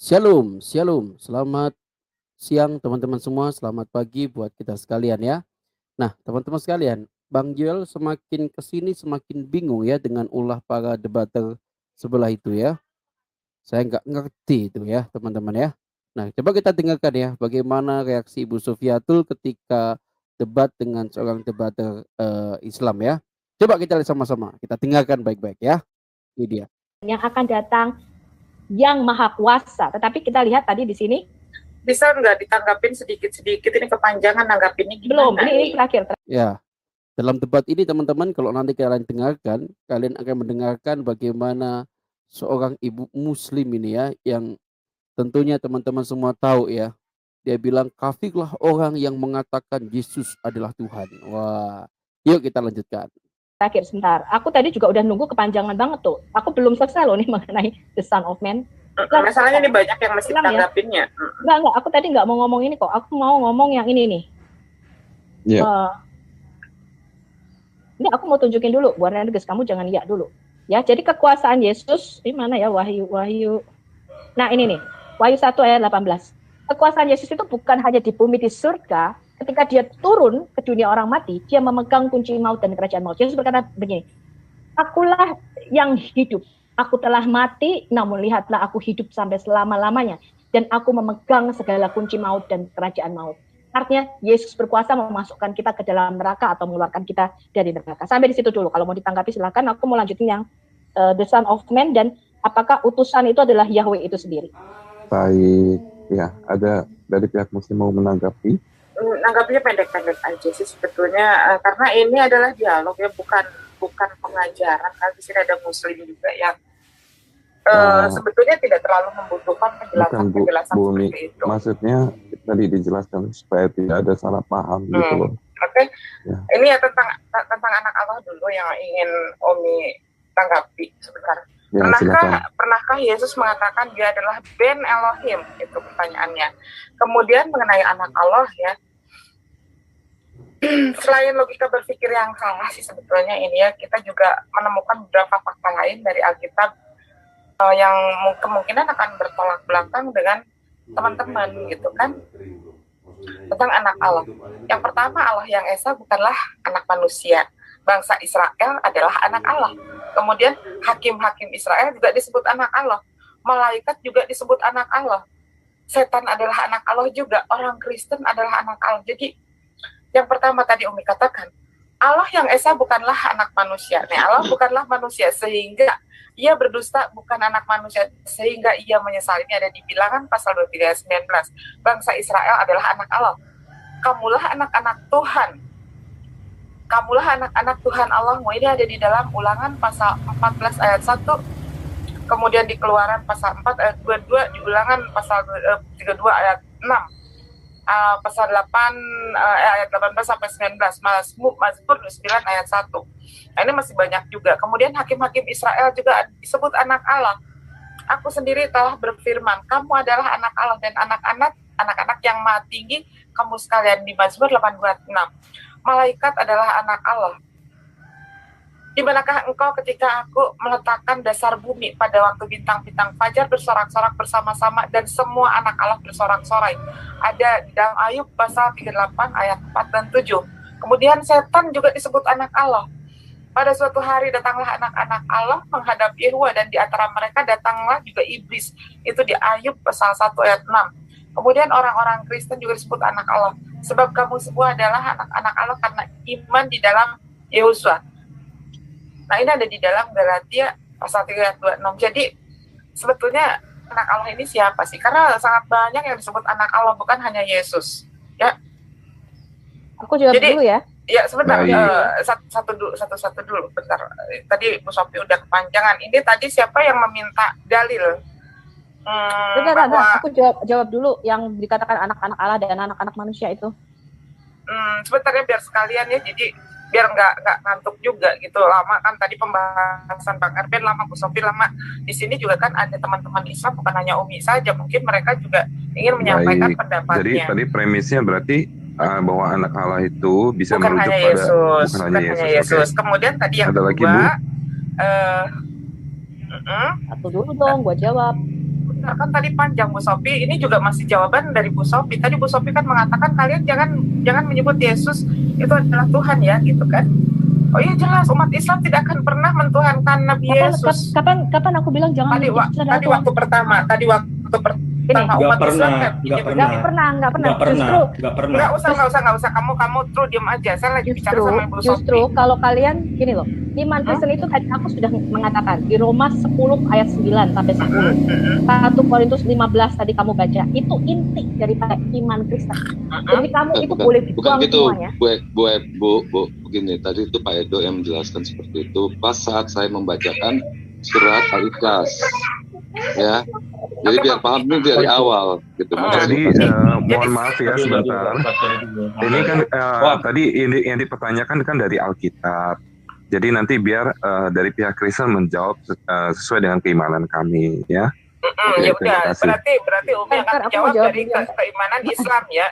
Shalom, shalom. Selamat siang teman-teman semua, selamat pagi buat kita sekalian ya. Nah, teman-teman sekalian, Bang Joel semakin kesini semakin bingung ya dengan ulah para debater sebelah itu ya. Saya nggak ngerti itu ya teman-teman ya. Nah, coba kita dengarkan ya bagaimana reaksi Ibu Sufiatul ketika debat dengan seorang debater Islam ya. Coba kita lihat sama-sama, kita dengarkan baik-baik ya. Ini dia. Yang akan datang yang maha kuasa. Tetapi kita lihat tadi di sini bisa nggak ditanggapin sedikit-sedikit, ini kepanjangan nanggapinnya belum. gimana? Ini terakhir. Ya, dalam debat ini teman-teman, kalau nanti kalian dengarkan, kalian akan mendengarkan bagaimana seorang ibu muslim ini ya, yang tentunya teman-teman semua tahu ya. Dia bilang, kafirlah orang yang mengatakan Yesus adalah Tuhan. Wah, yuk kita lanjutkan. Terakhir sebentar. Aku tadi juga udah nunggu kepanjangan banget tuh. Aku belum selesai loh nih mengenai The Son of Man. Masalahnya ini banyak yang masih tanggapinnya. Ya? Enggak. Aku tadi nggak mau ngomong ini kok. Aku mau ngomong yang ini nih. Yeah. Ini aku mau tunjukin dulu. Bu Arneges, kamu jangan lihat dulu. Ya, jadi kekuasaan Yesus, di mana ya Wahyu. Nah, ini nih. Wahyu 1 ayat 18. Kekuasaan Yesus itu bukan hanya di bumi di surga. Ketika dia turun ke dunia orang mati, dia memegang kunci maut dan kerajaan maut. Yesus berkata begini, akulah yang hidup. Aku telah mati, namun lihatlah aku hidup sampai selama-lamanya. Dan aku memegang segala kunci maut dan kerajaan maut. Artinya Yesus berkuasa memasukkan kita ke dalam neraka atau mengeluarkan kita dari neraka. Sampai di situ dulu. Kalau mau ditanggapi silakan. Aku mau lanjutin yang The Son of Man dan apakah utusan itu adalah Yahweh itu sendiri. Baik, ya ada dari pihak muslim mau menanggapi? Nanggapinya pendek-pendek aja sih sebetulnya, karena ini adalah dialog ya, bukan pengajaran. Kan di sini ada muslim juga yang sebetulnya tidak terlalu membutuhkan penjelasan seperti itu. Maksudnya tadi dijelaskan supaya tidak ada salah paham gitu loh. Oke. Ya. Ini ya tentang anak Allah dulu yang ingin Omi tanggapi sebentar. Ya, pernahkah Yesus mengatakan dia adalah Ben Elohim? Itu pertanyaannya. Kemudian mengenai anak Allah ya, selain logika berpikir yang salah sih sebetulnya ini ya, kita juga menemukan beberapa fakta lain dari Alkitab yang kemungkinan akan bertolak belakang dengan teman-teman gitu kan, tentang anak Allah. Yang pertama, Allah yang Esa bukanlah anak manusia. Bangsa Israel adalah anak Allah. Kemudian hakim-hakim Israel juga disebut anak Allah. Malaikat juga disebut anak Allah. Setan adalah anak Allah juga. Orang Kristen adalah anak Allah. Jadi yang pertama tadi Umi katakan, Allah yang Esa bukanlah anak manusia. Nih, Allah bukanlah manusia sehingga ia berdusta, bukan anak manusia sehingga ia menyesal. Ini ada di Bilangan pasal 23 ayat 19. Bangsa Israel adalah anak Allah. Kamulah anak-anak Tuhan. Kamulah anak-anak Tuhan Allahmu. Ini ada di dalam Ulangan pasal 14 ayat 1. Kemudian di Keluaran pasal 4 ayat 22, di Ulangan pasal 32 ayat 6. Pasal 8 ayat 18 sampai 19, Mazmur 9 ayat 1. Nah, ini masih banyak juga. Kemudian hakim-hakim Israel juga disebut anak Allah. Aku sendiri telah berfirman, kamu adalah anak Allah dan anak-anak yang maha tinggi kamu sekalian, di Mazmur 82:6. Malaikat adalah anak Allah. Di manakah engkau ketika aku meletakkan dasar bumi pada waktu bintang-bintang fajar bersorak-sorak bersama-sama dan semua anak Allah bersorak-sorai? Ada di dalam Ayub pasal 38 ayat 4 dan 7. Kemudian setan juga disebut anak Allah. Pada suatu hari datanglah anak-anak Allah menghadap Yehuwa dan di antara mereka datanglah juga iblis. Itu di Ayub pasal 1 ayat 6. Kemudian orang-orang Kristen juga disebut anak Allah. Sebab kamu semua adalah anak-anak Allah karena iman di dalam Yehosua. Nah, ini ada di dalam Galatia pasal 3 ayat 26. Jadi sebetulnya anak Allah ini siapa sih? Karena sangat banyak yang disebut anak Allah, bukan hanya Yesus. Ya. Aku jawab dulu ya. Ya, sebentar. Satu dulu. Bentar. Tadi Bu Sophie udah kepanjangan. Ini tadi siapa yang meminta dalil? Aku jawab dulu yang dikatakan anak-anak Allah dan anak-anak manusia itu. Sebentar ya, biar sekalian ya. Jadi biar nggak ngantuk juga gitu. Lama kan tadi pembahasan Bang Arben lama, Bu Sophie lama. Di sini juga kan ada teman-teman Islam, bukan hanya Umi saja. Mungkin mereka juga ingin menyampaikan pendapatnya. Jadi tadi premisnya berarti bahwa anak Allah itu bisa bukan merujuk hanya pada Yesus, bukan hanya Yesus. Okay. Kemudian tadi yang ada kedua, lagi, Bu? Satu dulu dong, gua jawab. Enggak, kan tadi panjang Bu Sophie, ini juga masih jawaban dari Bu Sophie. Tadi Bu Sophie kan mengatakan kalian jangan menyebut Yesus itu adalah Tuhan ya, gitu kan. Oh iya jelas, umat Islam tidak akan pernah mentuhankan Nabi Yesus. Kapan aku bilang jangan Tadi waktu pertama umat Islam nggak pernah. Nggak usah kamu true diam aja. Saya lagi bicara sama Ibu Sophie. Justru kalau kalian gini loh, iman Kristen itu tadi aku sudah mengatakan di Roma 10 ayat 9 sampai 10. 1 Korintus 15 tadi kamu baca, itu inti daripada iman Kristen. Jadi kamu itu boleh dibuang semuanya. Bu, begini, tadi itu Pak Edo yang menjelaskan seperti itu pas saat saya membacakan surat Al-Ikhlas. Ya. Jadi biar paham ini dari awal gitu. Jadi mohon maaf ya sebentar. Ini kan tadi yang dipertanyakan kan dari Alkitab. Jadi nanti biar dari pihak Kristen menjawab sesuai dengan keimanan kami ya. Ya udah, berarti Umi akan jawab dari keimanan Islam ya.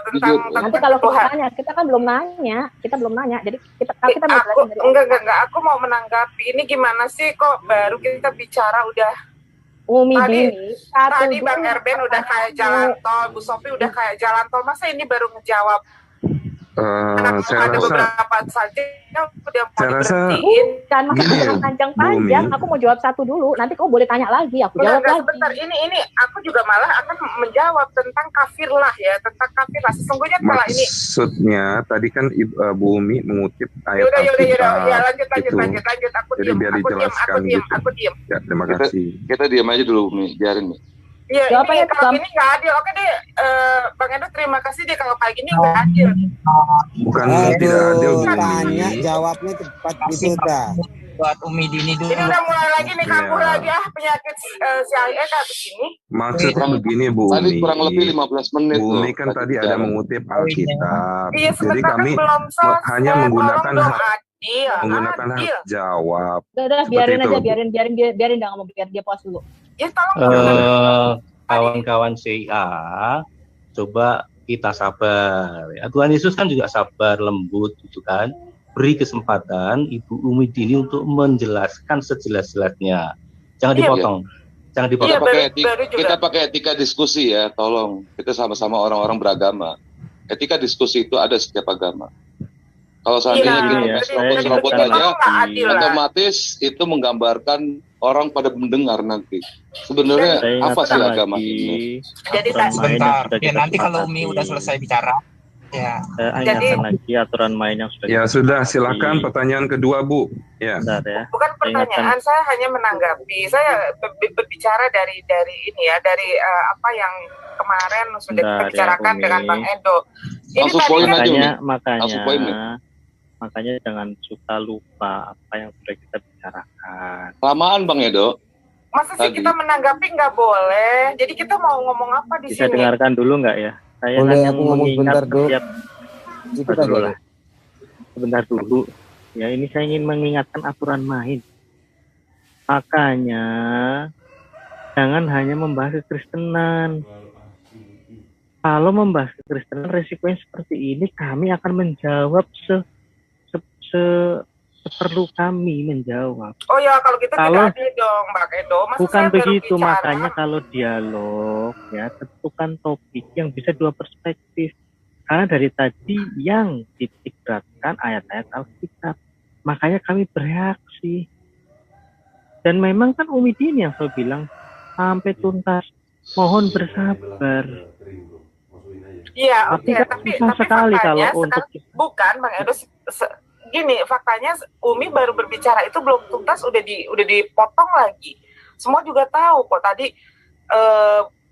Tentang nanti kalau kita kan belum nanya, jadi kita mau enggak, aku mau menanggapi ini gimana sih kok baru kita bicara udah Umi tadi Bang Erben udah kayak jalan tol, Bu Sophie udah kayak jalan tol, masa ini baru ngejawab? Saya ada rasa beberapa saja yang udah mau diberhentiin. Kan maksudnya panjang, aku mau jawab satu dulu, nanti kau boleh tanya lagi, aku jawab lagi. Sebentar, ini aku juga malah akan menjawab tentang kafirlah ya, tentang kafirlah. Sesungguhnya kalau ini maksudnya tadi kan Bu Umi mengutip ayat Alkitab. Ya, lanjut. Aku diam. Ya, terima kasih. Kita diam aja dulu Umi, biarin nih. Iya, ini kalau gini nggak adil. Oke deh, Bang Edo terima kasih deh kalau kayak gini nggak adil. Bukan tidak adil, Bu Umi. Tanya jawabnya cepat gitu dah. Buat Umi Dini dulu. Ini udah mulai lagi nih kambuh lagi penyakit CIA kayak begini. Maksudnya begini Bu Umi. Tadi kurang lebih 15 menit. Bu Umi kan tadi ada mengutip Alkitab. Iya, jadi kami hanya menggunakan hak jawab. Udah biarin aja, biarin dah ngomong, biar dia puas dulu. Ya tolong kawan-kawan CIA, coba kita sabar. Ya, Tuhan Yesus kan juga sabar, lembut gitu kan. Beri kesempatan Ibu Umi Dini untuk menjelaskan sejelas-jelasnya. Jangan dipotong. Jangan dipotong. Kita pakai etika diskusi ya, tolong. Kita sama-sama orang-orang beragama. Etika diskusi itu ada setiap agama. Kalau seandainya serobot aja, otomatis itu menggambarkan orang pada mendengar nanti. Sebenarnya apa sih agama ini? Jadi sebentar, ya nanti kalau Umi udah selesai bicara, ya. Jadi lagi aturan main yang sudah. Ya sudah, silakan pertanyaan kedua Bu. Ya. Bentar, ya. Bukan pertanyaan, saya hanya menanggapi. Saya berbicara dari ini ya, dari apa yang kemarin sudah kita bicarakan dengan Bang Edo. Ini makanya jangan suka lupa apa yang sudah kita bicarakan. Lamaan Bang Edo. Masa sih kita menanggapi nggak boleh? Jadi kita mau ngomong apa di sini? Bisa dengarkan dulu nggak ya? Saya boleh hanya aku ngomong sebentar dulu. Sebentar dulu. Ya ini saya ingin mengingatkan aturan main. Makanya jangan hanya membahas kekristenan. Kalau membahas kekristenan resikonya seperti ini, kami akan menjawab seperlu kami menjawab. Oh ya, kalau gitu tidak adil dong, Mbak Edo. Bukan begitu, makanya kalau dialog ya tentukan topik yang bisa dua perspektif. Karena dari tadi yang titik beratkan ayat-ayat Alkitab, makanya kami bereaksi. Dan memang kan Umi Dini yang selalu bilang sampai tuntas, mohon bersabar. Iya, oke. Tapi sekali kalau untuk bukan Bang Edo. Gini, faktanya Umi baru berbicara itu belum tuntas udah dipotong lagi. Semua juga tahu kok tadi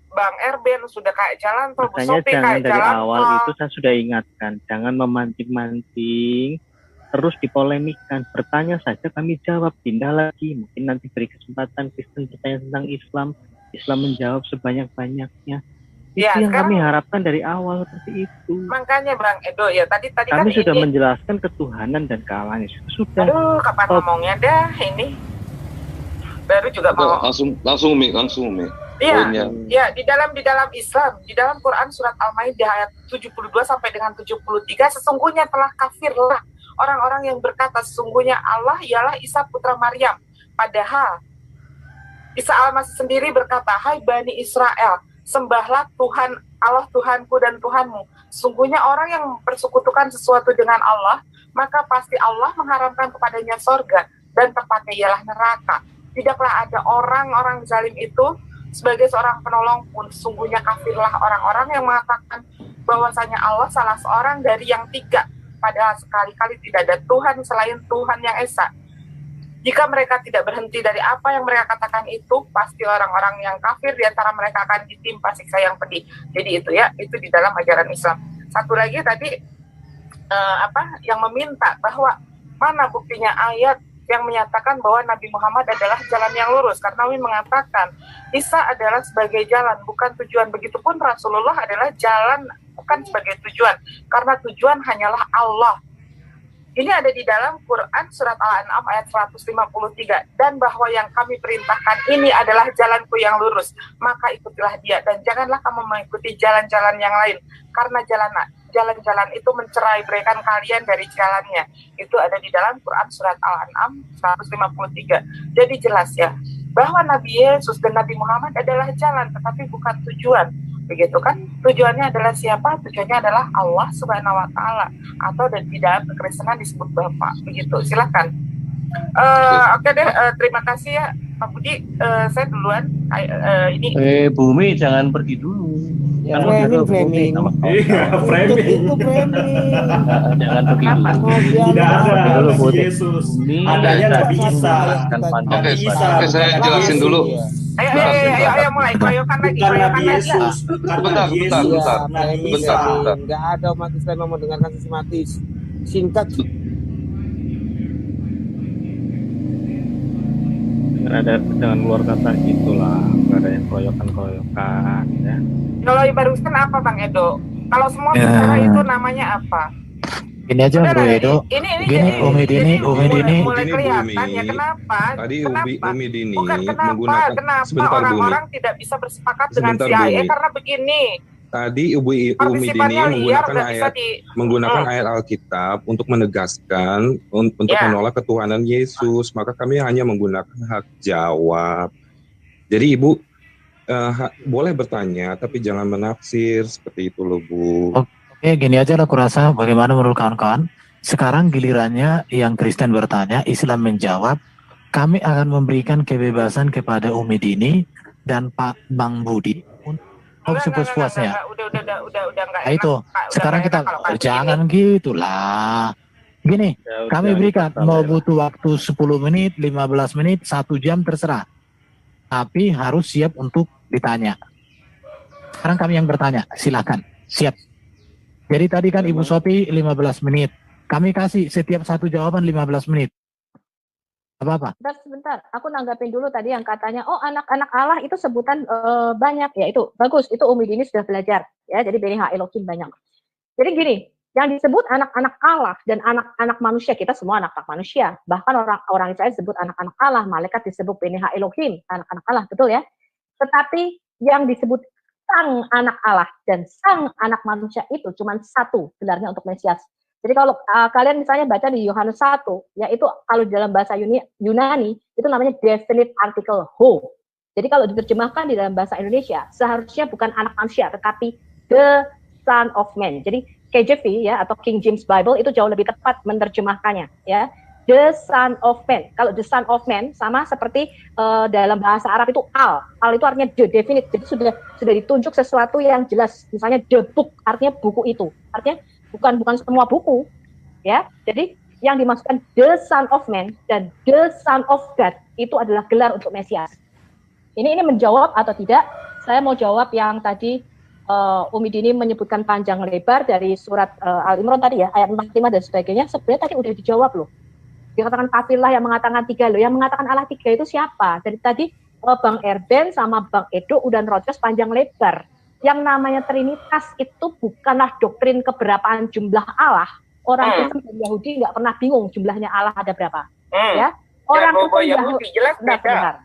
Bang Erben sudah kayak jalan tol, Bu Sophie kayak jalan tol. Makanya dari awal itu saya sudah ingatkan, jangan memanting-manting, terus dipolemikan. Bertanya saja kami jawab, pindah lagi. Mungkin nanti beri kesempatan Kristen bertanya tentang Islam menjawab sebanyak-banyaknya. Itu ya, yang kami harapkan dari awal seperti itu. Makanya Bang Edo ya tadi kami kan sudah ini menjelaskan ketuhanan dan kealahan Yesus. Sudah. Aduh, kapan ngomongnya dah ini? Baru juga mau langsung Umi. Iya, ya di dalam Islam, di dalam Quran surat Al-Maidah ayat 72 sampai dengan 73 sesungguhnya telah kafirlah orang-orang yang berkata sesungguhnya Allah ialah Isa putra Maryam. Padahal Isa al-Masih sendiri berkata, hai Bani Israel, sembahlah Tuhan, Allah Tuhanku dan Tuhanmu. Sungguhnya orang yang persekutukan sesuatu dengan Allah, maka pasti Allah mengharamkan kepadanya sorga, dan tempatnya ialah neraka. Tidaklah ada orang-orang zalim itu sebagai seorang penolong pun. Sungguhnya kafirlah orang-orang yang mengatakan bahwasanya Allah salah seorang dari yang tiga, padahal sekali-kali tidak ada Tuhan selain Tuhan yang Esa. Jika mereka tidak berhenti dari apa yang mereka katakan itu, pasti orang-orang yang kafir di antara mereka akan ditimpa siksa yang pedih. Jadi itu ya, itu di dalam ajaran Islam. Satu lagi tadi yang meminta bahwa mana buktinya ayat yang menyatakan bahwa Nabi Muhammad adalah jalan yang lurus. Karena Nabi mengatakan Isa adalah sebagai jalan, bukan tujuan. Begitupun Rasulullah adalah jalan, bukan sebagai tujuan. Karena tujuan hanyalah Allah. Ini ada di dalam Quran surat Al-An'am ayat 153. Dan bahwa yang kami perintahkan ini adalah jalanku yang lurus, maka ikutilah dia. Dan janganlah kamu mengikuti jalan-jalan yang lain, karena jalan-jalan itu mencerai berikan kalian dari jalannya. Itu ada di dalam Quran surat Al-An'am 153. Jadi jelas ya, bahwa Nabi Yesus dan Nabi Muhammad adalah jalan, tetapi bukan tujuan. Begitu kan? Tujuannya adalah siapa? Tujuannya adalah Allah Subhanahu wa Ta'ala, atau di dalam kekristenan disebut Bapa. Begitu. Silakan. Oke deh, terima kasih ya Pak Budi. Saya duluan. Ini Bumi jangan pergi dulu. Ya, framing. Iya, framing. Itu framing. Jangan pergi dulu. Tidak ada Nabi Yesus. Ini Adanya Nabi Isa. Oke, saya jelasin dulu. Ayo mulai. Koyokan lagi. Bukan Nabi Yesus. Bentar. Enggak ada umat Islam yang mau dengarkan sistematis. Singkat. Dengan keluar kata gitulah, nggak ada yang koyokan ya. Kalau barusan apa Bang Edo? Kalau semua bicara itu namanya apa? Ini aja Bro Edo. Gini Umi Dini. Mulai kelihatan ya kenapa? Tadi Umi Dini Bukan menggunakan kenapa orang-orang tidak bisa bersepakat dengan CIA karena begini. Tadi Umi Dini menggunakan ayat Alkitab untuk menegaskan untuk menolak ketuhanan Yesus, maka kami hanya menggunakan hak jawab. Jadi Ibu boleh bertanya tapi jangan menafsir seperti itu loh Bu. Oke, gini aja lah kurasa. Bagaimana menurut kawan-kawan? Sekarang gilirannya yang Kristen bertanya, Islam menjawab. Kami akan memberikan kebebasan kepada Umi Dini dan Pak Bang Budi sepuas-puasnya. Udah enggak. Nah itu, sekarang kita jangan gitulah. Gini, kami berikan mau butuh waktu 10 menit, 15 menit, 1 jam terserah. Tapi harus siap untuk ditanya. Sekarang kami yang bertanya, silakan, siap. Jadi tadi kan Ibu Sophie 15 menit. Kami kasih setiap satu jawaban 15 menit. Apa-apa? Sebentar, aku nanggapin dulu tadi yang katanya, oh anak-anak Allah itu sebutan banyak, ya itu bagus, itu Umi Dini sudah belajar, ya jadi Beni Elohim banyak. Jadi gini, yang disebut anak-anak Allah dan anak-anak manusia, kita semua anak-anak manusia, bahkan orang Israel disebut anak-anak Allah, malaikat disebut Beni Elohim, anak-anak Allah, betul ya? Tetapi yang disebut sang anak Allah dan sang anak manusia itu cuma satu gelarnya untuk Mesias. Jadi kalau kalian misalnya baca di Yohanes 1, yaitu kalau dalam bahasa Yunani, itu namanya definite article ho. Jadi kalau diterjemahkan di dalam bahasa Indonesia, seharusnya bukan anak manusia, tetapi the son of man. Jadi KJV ya atau King James Bible itu jauh lebih tepat menerjemahkannya ya. The son of man. Kalau the son of man sama seperti dalam bahasa Arab itu al. Al itu artinya the definite. Jadi sudah ditunjuk sesuatu yang jelas. Misalnya the book artinya buku itu. Artinya bukan semua buku ya. Jadi yang dimaksudkan the son of man dan the son of God itu adalah gelar untuk Mesias. Ini menjawab atau tidak? Saya mau jawab yang tadi Umi Dini menyebutkan panjang lebar dari surat Al-Imran tadi ya, ayat 45 dan sebagainya. Sebenarnya tadi udah dijawab loh. Dikatakan kafirlah yang mengatakan 3 loh. Yang mengatakan Allah 3 itu siapa? Dari tadi Bang Erben sama Bang Edo udah nerocos panjang lebar. Yang namanya Trinitas itu bukanlah doktrin keberapaan jumlah Allah. Orang Kristen dan Yahudi nggak pernah bingung jumlahnya Allah ada berapa. Ya, orang Kristen Yahudi jelas beda.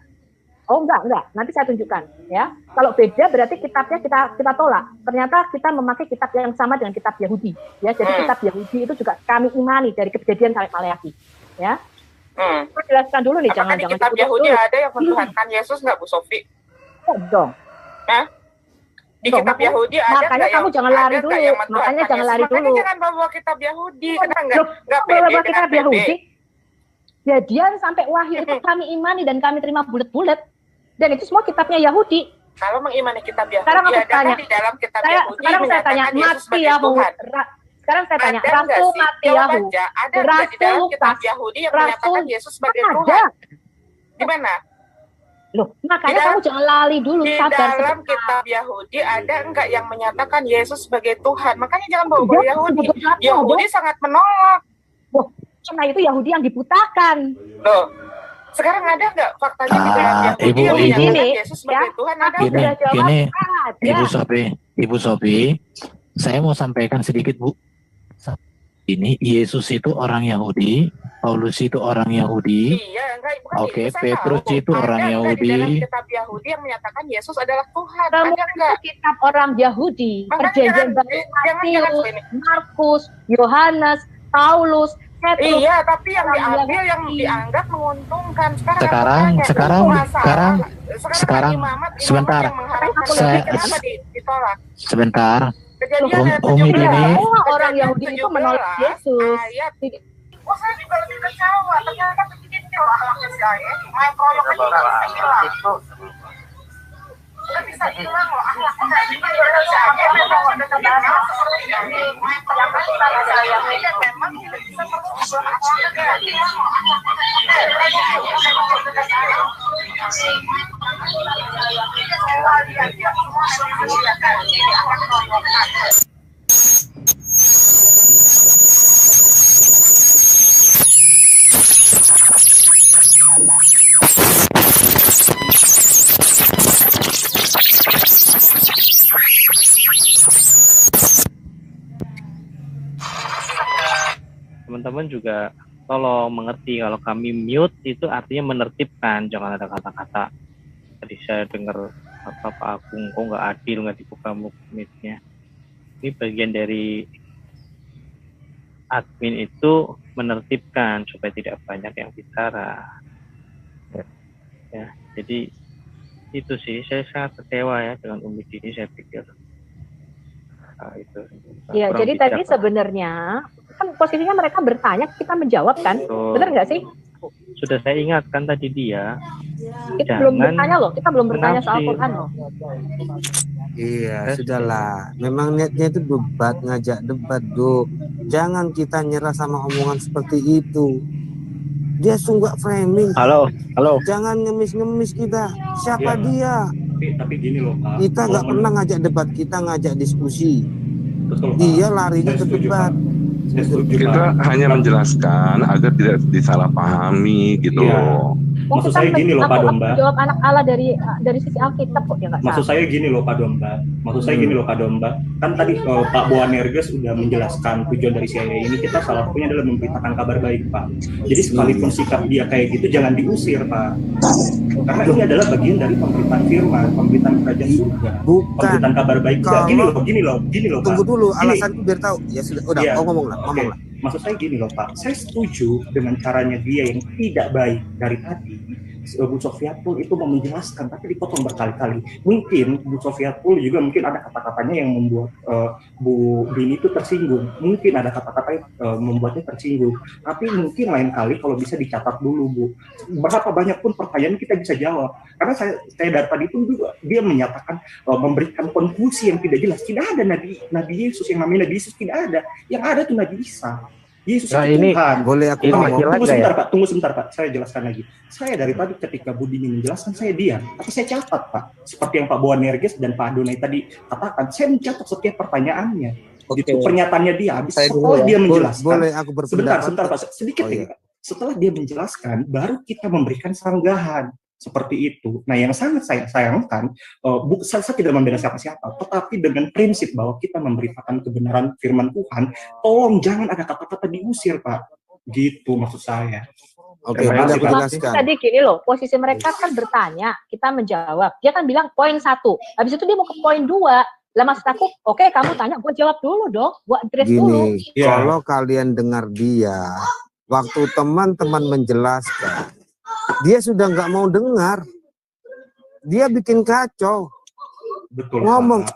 Oh enggak. Nanti saya tunjukkan. Ya, kalau beda berarti kitabnya kita tolak. Ternyata kita memakai kitab yang sama dengan kitab Yahudi. Ya, jadi kitab Yahudi itu juga kami imani dari Kejadian sampai Maleakhi. Ya, Jelaskan dulu nih, Apakah jangan di kitab Yahudi ada yang mentuhankan Yesus nggak, Bu Sofi? dong. Di kitab Yahudi ada makanya nggak kamu jangan lari dulu. Makanya jangan lari dulu. Makanya jangan bawa kitab Yahudi. Kenapa nggak pede bawa dengan kitab pede? Yahudi? Jadian sampai Wahyu itu kami imani dan kami terima bulat-bulat. Dan itu semua kitabnya Yahudi. Kalau mengimani kitab Yahudi, sekarang aku tanya, di dalam kitab Yahudi sekarang saya tanya, Matiyahu. Sekarang saya tanya, Rasul Matiyahu, ada di dalam kitab Yahudi yang menyatakan Yesus sebagai Tuhan? Di mana? Loh, makanya kamu jangan lali dulu, sabar. Di dalam kitab Yahudi ada enggak yang menyatakan Yesus sebagai Tuhan? Makanya jangan bawa-bawa Yahudi. Yahudi sangat menolak. Wah, karena itu Yahudi yang dibutakan. Loh, sekarang ada enggak faktanya di dalam Yahudi yang menyatakan Yesus sebagai Tuhan? Ada Gini, Ibu Sofi, saya mau sampaikan sedikit, Bu. Ini Yesus itu orang Yahudi, Paulus itu orang Yahudi. Iya, Oke, Petrus itu orang Yahudi. Di dalam kitab Yahudi yang menyatakan Yesus adalah Tuhan. Kamu itu kitab orang Yahudi. Perjanjian Baru, Matius, Markus, Yohanes, Paulus, Petrus. Iya, tapi yang diambil yang dianggap menguntungkan. Sekarang sebentar. Sebentar. Umi ini orang Yahudi itu menolak Yesus. Oh, saya juga lebih kecewa. Ternyata begini loh akhlaknya si Aye. Main proyek aja nggak bisa hilang. Nggak bisa hilang loh akhlaknya. Si Aye memang ada kebenaran seperti ini. Main proyek aja nggak bisa hilang. Memang tidak bisa merubah akhlaknya. Teman-teman juga tolong mengerti kalau kami mute itu artinya menertibkan, jangan ada kata-kata tadi saya dengar apa Pak Agung kok nggak adil, nggak dibuka mute-nya. Ini bagian dari admin itu menertibkan supaya tidak banyak yang bicara ya. Jadi itu sih, saya sangat kecewa ya dengan Umi Dini. Saya pikir itu ya, jadi tadi sebenarnya kan posisinya mereka bertanya, kita menjawab kan, benar nggak sih? Sudah saya ingatkan tadi dia. Kita belum bertanya loh, kita belum bertanya soal Quran loh. Iya, sudahlah. Memang niatnya itu debat, ngajak debat, Do. Jangan kita nyerah sama omongan seperti itu. Dia sungguh framing. Halo. Jangan ngemis-ngemis kita. Siapa dia? Tapi gini loh, Pak. Kita nggak pernah ngajak debat, kita ngajak diskusi. Betul, Pak. Dia larinya ke debat. Kita hanya menjelaskan agar tidak disalahpahami gitu loh. Maksud saya gini loh Pak Domba. Jawab anak Allah dari sisi Alkitab kok ya nggak salah. Maksud saya gini loh Pak Domba. Kan tadi Pak Boanerges sudah menjelaskan tujuan dari CIA ini, kita salah satunya adalah memberitakan kabar baik, Pak. Jadi sekalipun sikap dia kayak gitu jangan diusir, Pak. Karena ini adalah bagian dari pemberitaan firman, pemberitaan kerajaan surga. Pemberitaan kabar baik. Gini loh, Pak. Tunggu dulu, alasanku biar tahu. Ya sudah, udah, ngomong lah. Maksud saya gini loh Pak, saya setuju dengan caranya dia yang tidak baik dari tadi. Bu Sofiatul itu mau menjelaskan, tapi dipotong berkali-kali. Mungkin Bu Sofiatul juga mungkin ada kata-katanya yang membuat Bu Dini itu tersinggung. Mungkin ada kata-kata yang membuatnya tersinggung. Tapi mungkin lain kali kalau bisa dicatat dulu, Bu. Berapa banyak pun pertanyaan kita bisa jawab. Karena saya dari tadi pun juga dia menyatakan memberikan konklusi yang tidak jelas. Tidak ada Nabi Yesus, yang namanya Nabi Yesus tidak ada. Yang ada tuh Nabi Isa. Yesus itu Tuhan. Boleh aku Tunggu sebentar Pak, saya jelaskan lagi. Saya dari tadi ketika Bu Dini menjelaskan, saya diam, tapi saya catat Pak. Seperti yang Pak Boanerges dan Pak Adonai tadi katakan, saya mencatat setiap pertanyaannya. Itu pernyataannya dia habis setelah dia menjelaskan. Boleh aku berpendapat? Sebentar Pak, sedikit lagi Pak. Setelah dia menjelaskan, baru kita memberikan sanggahan. Seperti itu. Nah, yang sangat saya sayangkan, saya tidak membela siapa-siapa, tetapi dengan prinsip bahwa kita memberitakan kebenaran firman Tuhan, tolong jangan ada kata-kata diusir, Pak. Gitu maksud saya. Oke, tadi gini loh, posisi mereka kan bertanya, kita menjawab. Dia kan bilang poin 1, habis itu dia mau ke poin 2. Lah maksud aku, oke, kamu tanya, gue jawab dulu dong, gue address dulu. Kalau kalian dengar dia Waktu teman-teman menjelaskan, dia sudah nggak mau dengar. Dia bikin kacau. Betul, ngomong,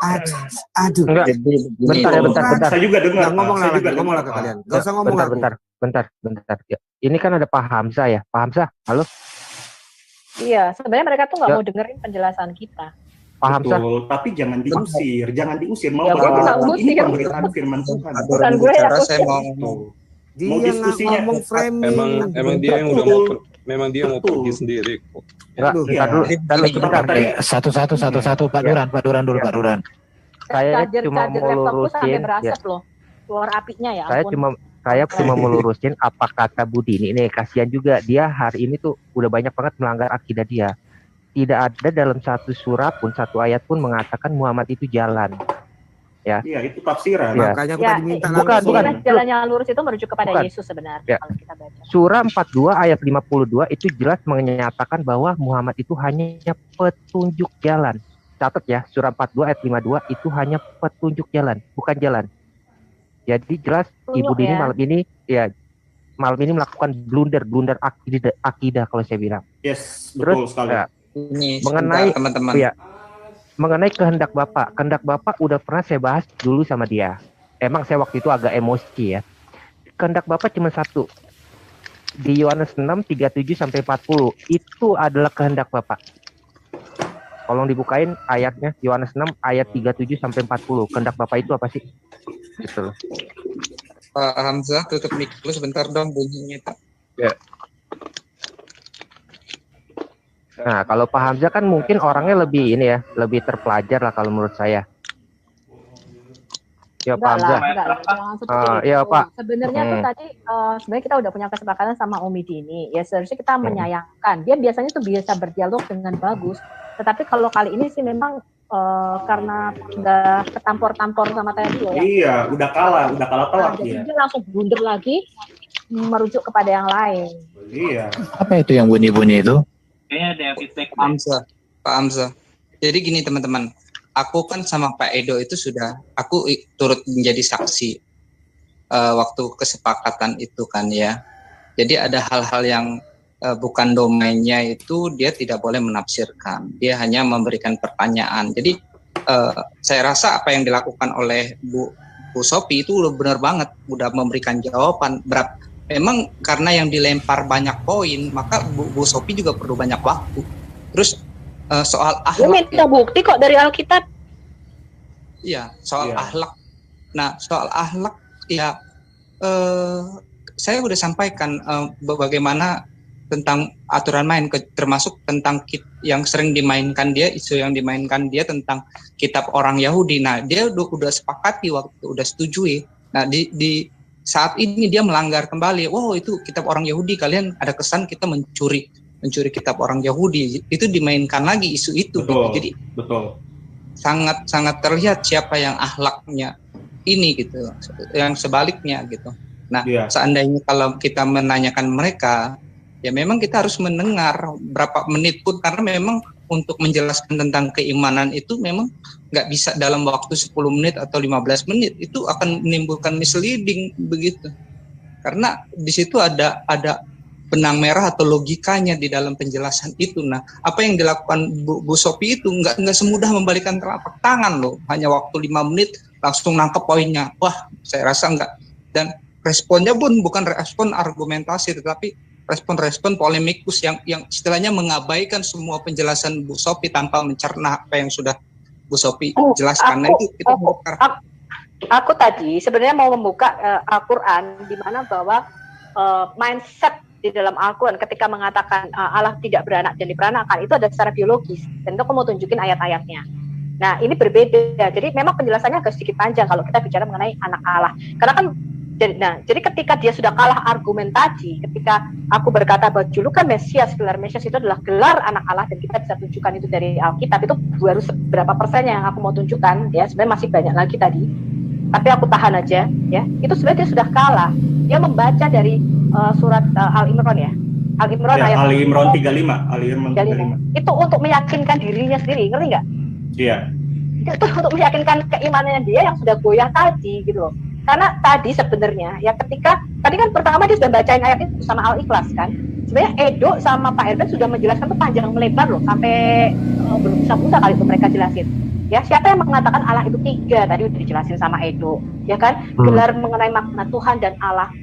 aduh. Enggak. Bentar. Saya juga dengar. Ngomong lah ke kalian. Gak usah ngomong Bentar. Ya. Ini kan ada Pak Hamzah ya. Pak Hamzah, halo? Iya, sebenarnya mereka tuh nggak mau dengerin penjelasan kita. Pak Hamzah. Tapi jangan diusir. Mau ya, ini pemberitaan firman Tuhan. Bukan gue ya. Saya mau ngomong. Dia ngomong framing. Emang dia yang udah mau mau pergi sendiri kok. Bentar. Satu Pak Duran dulu. Saya cuma mau lurusin ya. Keluar apinya ya. Saya cuma melurusin apa kata Budini nih, kasihan juga dia hari ini tuh udah banyak banget melanggar akidah dia. Tidak ada dalam satu surah pun, satu ayat pun mengatakan Muhammad itu jalan. Ya. Iya, itu tafsiran. Ya. Makanya aku tadi minta bukan. Jalan yang lurus itu merujuk kepada Yesus sebenarnya ya. Kalau kita baca. Surah 42 ayat 52 itu jelas menyatakan bahwa Muhammad itu hanya petunjuk jalan. Catat ya, surah 42 ayat 52 itu hanya petunjuk jalan, bukan jalan. Jadi jelas Ibu Dini malam ini melakukan blunder akidah kalau saya bilang. Yes, betul sekali. Ya, ini mengenai teman-teman. Ya, mengenai kehendak Bapak udah pernah saya bahas dulu sama dia. Emang saya waktu itu agak emosi ya. Kehendak Bapak cuma satu. Di Yohanes 6 37 sampai 40 itu adalah kehendak Bapak. Tolong dibukain ayatnya, Yohanes 6 ayat 37 sampai 40. Kehendak Bapak itu apa sih? Gitu loh. Pak Hamzah, tutup mic lu sebentar dong bunyinya. Ya. Nah, kalau Pak Hamzah kan mungkin orangnya lebih lebih terpelajar lah kalau menurut saya. Ya Pak Hamzah. Ya Pak. Sebenarnya tuh tadi sebenarnya kita udah punya kesepakatan sama Umi Dini. Ya seharusnya kita menyayangkan. Dia biasanya tuh biasa berdialog dengan bagus. Tetapi kalau kali ini sih memang karena udah ketampor-tampor sama tadi ya. Iya, udah kalah telak dia. Dia langsung blunder lagi merujuk kepada yang lain. Iya. Apa itu yang bunyi-bunyi itu? Kayaknya ada feedback Pak Hamzah. Jadi gini teman-teman, aku kan sama Pak Edo itu aku turut menjadi saksi waktu kesepakatan itu kan ya. Jadi ada hal-hal yang bukan domainnya itu dia tidak boleh menafsirkan. Dia hanya memberikan pertanyaan. Jadi saya rasa apa yang dilakukan oleh Bu Sophie itu udah benar banget, udah memberikan jawaban. Memang karena yang dilempar banyak poin, maka Bu Sophie juga perlu banyak waktu. Terus soal akhlak. Dia minta bukti kok dari Alkitab. Iya, soal akhlak. Nah, soal akhlak ya saya udah sampaikan bagaimana tentang aturan main, termasuk tentang yang sering dimainkan dia, isu yang dimainkan dia tentang kitab orang Yahudi. Nah, dia udah sepakati waktu, udah setujui. Nah, di saat ini dia melanggar kembali. Wow, itu kitab orang Yahudi, kalian ada kesan kita mencuri kitab orang Yahudi. Itu dimainkan lagi isu itu. Betul, Jadi betul. Sangat terlihat siapa yang akhlaknya ini gitu, yang sebaliknya gitu. Nah, seandainya kalau kita menanyakan mereka, ya memang kita harus mendengar berapa menit pun, karena memang untuk menjelaskan tentang keimanan itu memang nggak bisa dalam waktu 10 menit atau 15 menit. Itu akan menimbulkan misleading begitu. Karena di situ ada benang merah atau logikanya di dalam penjelasan itu. Nah, apa yang dilakukan Bu Sophie itu nggak semudah membalikan telapak tangan loh. Hanya waktu 5 menit langsung nangkep poinnya. Wah, saya rasa nggak. Dan responnya pun bukan respon argumentasi, tetapi respon polemikus yang istilahnya mengabaikan semua penjelasan Bu Sophie tanpa mencerna apa yang sudah Bu Sophie jelaskan. Aku tadi sebenarnya mau membuka Al-Quran di mana bahwa mindset di dalam Al-Quran ketika mengatakan Allah tidak beranak dan diperanakan itu ada secara biologis, dan itu aku mau tunjukin ayat-ayatnya. Nah, ini berbeda. Jadi memang penjelasannya agak sedikit panjang kalau kita bicara mengenai anak Allah. Karena kan jadi ketika dia sudah kalah argumentasi, ketika aku berkata bahwa julukan Mesias, gelar Mesias itu adalah gelar anak Allah, dan kita bisa tunjukkan itu dari Alkitab, itu baru seberapa persennya yang aku mau tunjukkan ya, sebenarnya masih banyak lagi tadi, tapi aku tahan aja ya. Itu sebenarnya dia sudah kalah. Dia membaca dari surat Al-Imran ya. Al-Imran ya, ayat Al-Imran 35. Itu untuk meyakinkan dirinya sendiri, ngerti nggak? Iya. Itu untuk meyakinkan keimanannya dia yang sudah goyah tadi gitu loh. Karena tadi sebenarnya ya ketika Tadi kan pertama dia sudah bacain ayat itu sama Al-Ikhlas kan. Sebenarnya Edo sama Pak Erben sudah menjelaskan tuh panjang lebar loh, sampai berbusa-busa kali itu mereka jelasin. Ya, siapa yang mengatakan Allah itu 3? Tadi udah dijelasin sama Edo, ya kan? Gelar mengenai makna Tuhan dan Allah.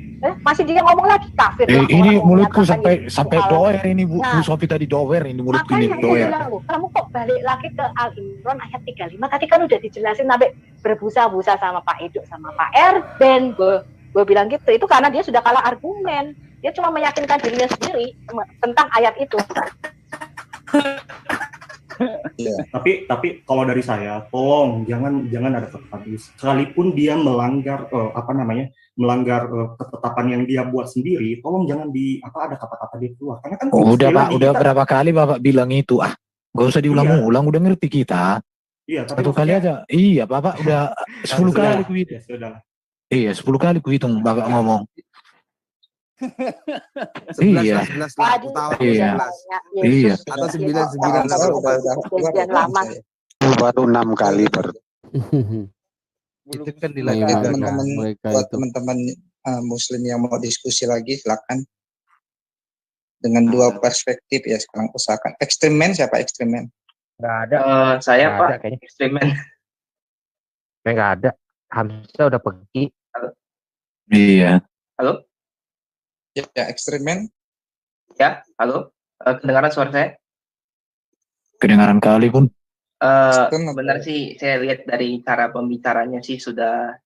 Masih dia ngomong lagi kafir. Ini mulutku sampai doer ini Bu Sofi tadi doer ini mulutku ini doer. Kamu kok balik lagi ke Al-Imran ayat 35? Tadi kan udah dijelasin sampai berbusa-busa sama Pak Edo sama Pak Erben. Gue bilang gitu, itu karena dia sudah kalah argumen. Dia cuma meyakinkan dirinya sendiri tentang ayat itu. Ya, tapi kalau dari saya, tolong jangan ada ketetapan. Sekalipun dia melanggar melanggar ketetapan yang dia buat sendiri, tolong jangan ada kata-kata dia keluar. Karena kan udah Pak, udah berapa kali Bapak bilang itu gak usah diulang-ulang, udah ngerti kita. Iya, tapi satu kali aja. Iya, Bapak udah 10 kali kuhitung. Iya, 10 kali kuhitung Bapak ngomong. 11 iya. Atau 9 lama. Baru 6 kali itu kan dilakukan teman-teman Muslim yang mau diskusi lagi, silakan dengan dua perspektif ya. Sekarang usahakan ekstremen. Siapa ekstremen? Nggak ada. Saya nggak Pak ada, kayaknya. ekstremen. Nggak ada. Hamzah udah pergi. Halo. Iya. Halo. Ya ekstremen. Ya, halo. Kedengaran suara saya? Kedengaran kali pun. Benar sih, saya lihat dari cara pembicaranya sih sudah